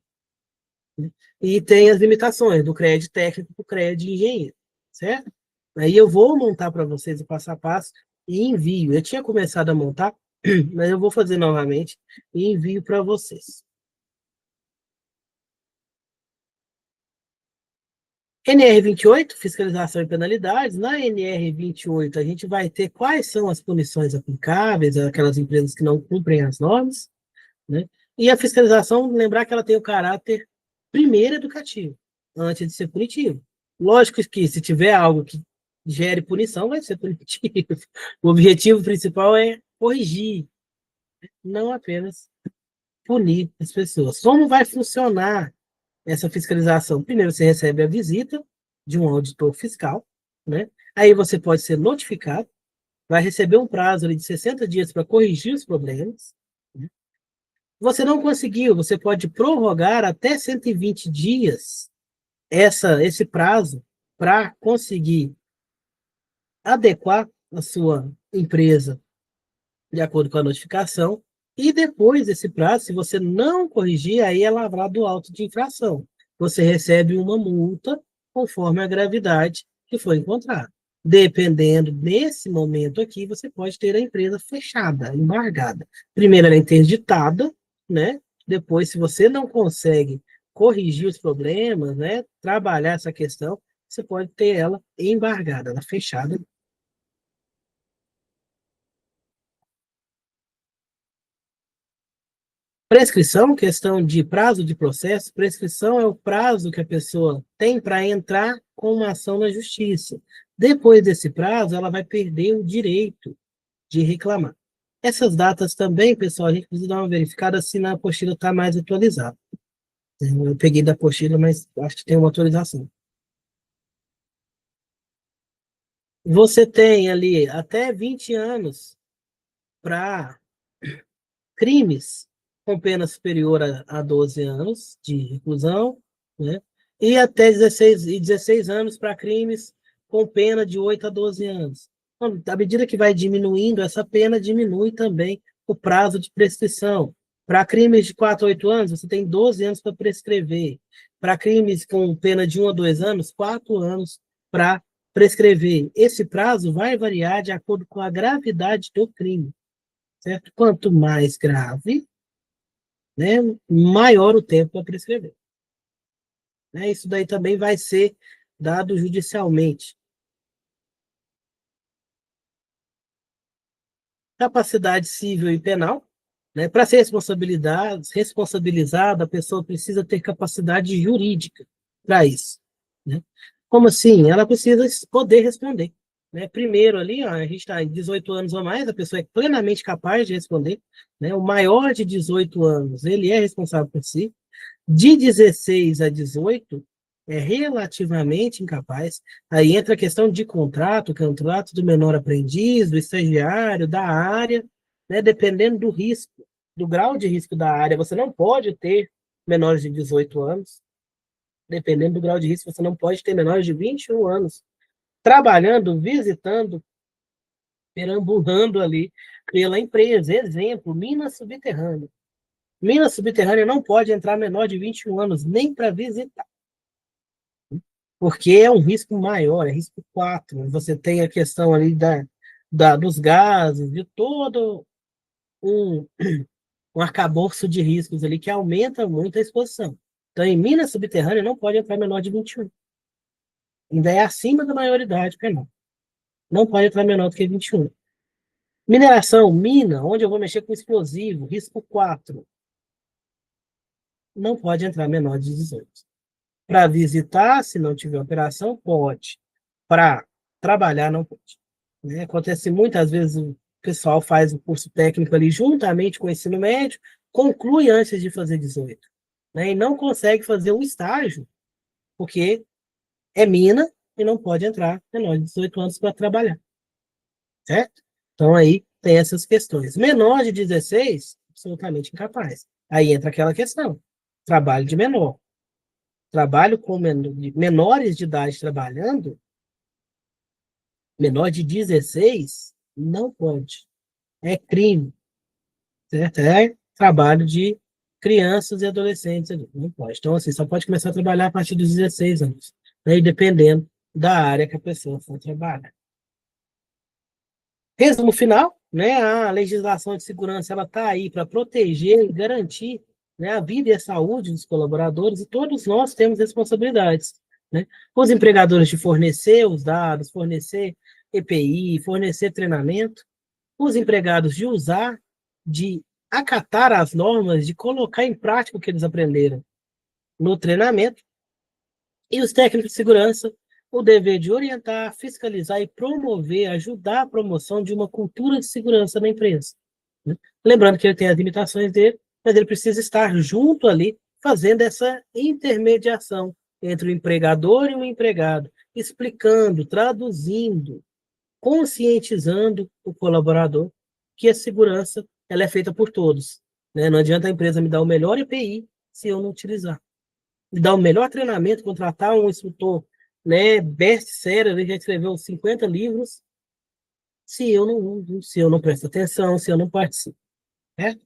Né? E tem as limitações do CREA de técnico para o CREA de engenheiro, certo? Aí eu vou montar para vocês o passo a passo e envio. Eu tinha começado a montar, mas eu vou fazer novamente e envio para vocês. NR28, fiscalização e penalidades. Na NR28, a gente vai ter quais são as punições aplicáveis àquelas empresas que não cumprem as normas, né? E a fiscalização, lembrar que ela tem o caráter primeiro educativo, antes de ser punitivo. Lógico que se tiver algo que gere punição, vai ser punitivo. O objetivo principal é corrigir, não apenas punir as pessoas. Como vai funcionar essa fiscalização? Primeiro, você recebe a visita de um auditor fiscal, né? Aí você pode ser notificado, vai receber um prazo ali de 60 dias para corrigir os problemas. Né? Você não conseguiu, você pode prorrogar até 120 dias esse prazo para conseguir adequar a sua empresa de acordo com a notificação, e depois desse prazo, se você não corrigir, aí é lavrado o auto de infração. Você recebe uma multa conforme a gravidade que foi encontrada. Dependendo desse momento aqui, você pode ter a empresa fechada, embargada. Primeiro ela é interditada, né? Depois, se você não consegue corrigir os problemas, né? Trabalhar essa questão, você pode ter ela embargada, ela fechada. Prescrição, questão de prazo de processo, prescrição é o prazo que a pessoa tem para entrar com uma ação na justiça. Depois desse prazo, ela vai perder o direito de reclamar. Essas datas também, pessoal, a gente precisa dar uma verificada se na apostila está mais atualizada. Eu peguei da apostila, mas acho que tem uma atualização. Você tem ali até 20 anos para crimes com pena superior a 12 anos de reclusão, né? E até 16 anos para crimes com pena de 8 a 12 anos. Então, à medida que vai diminuindo, essa pena diminui também o prazo de prescrição. Para crimes de 4 a 8 anos, você tem 12 anos para prescrever. Para crimes com pena de 1 a 2 anos, 4 anos para prescrever. Esse prazo vai variar de acordo com a gravidade do crime, certo? Quanto mais grave, né, maior o tempo para prescrever. Né? Isso daí também vai ser dado judicialmente. Capacidade civil e penal. Né? Para ser responsabilizada, a pessoa precisa ter capacidade jurídica para isso. Né? Como assim? Ela precisa poder responder. Né? Primeiro ali, ó, a gente está em 18 anos ou mais, a pessoa é plenamente capaz de responder. Né? O maior de 18 anos, ele é responsável por si. De 16 a 18, é relativamente incapaz. Aí entra a questão de contrato do menor aprendiz, do estagiário, da área, né? Dependendo do risco, do grau de risco da área. Você não pode ter menores de 18 anos. Dependendo do grau de risco, você não pode ter menores de 21 anos. Trabalhando, visitando, perambulando ali pela empresa. Exemplo, mina subterrânea. Mina subterrânea não pode entrar menor de 21 anos, nem para visitar. porque é um risco maior, é risco 4. Você tem a questão ali dos gases, de todo um, um arcabouço de riscos ali que aumenta muito a exposição. Então, em mina subterrânea, não pode entrar menor de 21. Ainda é acima da maioridade penal. Não pode entrar menor do que 21. Mineração, mina, onde eu vou mexer com explosivo, risco 4. Não pode entrar menor de 18. Para visitar, se não tiver operação, pode. Para trabalhar, não pode. Né? Acontece muitas vezes o pessoal faz o curso técnico ali juntamente com o ensino médio, conclui antes de fazer 18. Né? E não consegue fazer um estágio, porque é mina e não pode entrar menor de 18 anos para trabalhar. Certo? Então aí tem essas questões. Menor de 16, absolutamente incapaz. Aí entra aquela questão. Trabalho de menor. Trabalho com menores de idade trabalhando, menor de 16, não pode. É crime. Certo? É trabalho de crianças e adolescentes ali. Não pode. Então, assim, só pode começar a trabalhar a partir dos 16 anos. Aí, dependendo da área que a pessoa for trabalhar. Resumo final, né? A legislação de segurança ela está aí para proteger e garantir, né, a vida e a saúde dos colaboradores, e todos nós temos responsabilidades. Né? Os empregadores de fornecer os dados, fornecer EPI, fornecer treinamento, os empregados de usar, de acatar as normas, de colocar em prática o que eles aprenderam no treinamento, e os técnicos de segurança, o dever de orientar, fiscalizar e promover, ajudar a promoção de uma cultura de segurança na empresa. Né? Lembrando que ele tem as limitações dele, mas ele precisa estar junto ali, fazendo essa intermediação entre o empregador e o empregado, explicando, traduzindo, conscientizando o colaborador que a segurança ela é feita por todos. Né? Não adianta a empresa me dar o melhor EPI se eu não utilizar. Me dar o melhor treinamento, contratar um instrutor, né, best-seller, ele já escreveu 50 livros, se eu não uso, se eu não presto atenção, se eu não participo. Certo?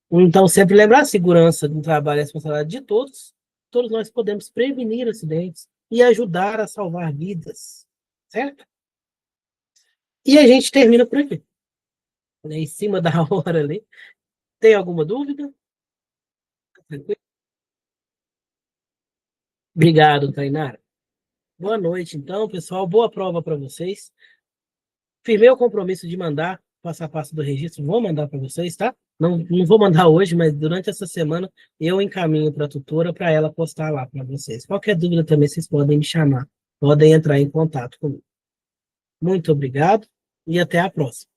Então, sempre lembrar, a segurança do trabalho é a responsabilidade de todos. Todos nós podemos prevenir acidentes e ajudar a salvar vidas. Certo? E a gente termina por aqui. Né, em cima da hora ali. Tem alguma dúvida? Tranquilo? Obrigado, Tainara. Boa noite, então, pessoal. Boa prova para vocês. Firmei o compromisso de mandar passo a passo do registro. Vou mandar para vocês, tá? Não vou mandar hoje, mas durante essa semana eu encaminho para a tutora para ela postar lá para vocês. Qualquer dúvida também vocês podem me chamar. Podem entrar em contato comigo. Muito obrigado e até a próxima.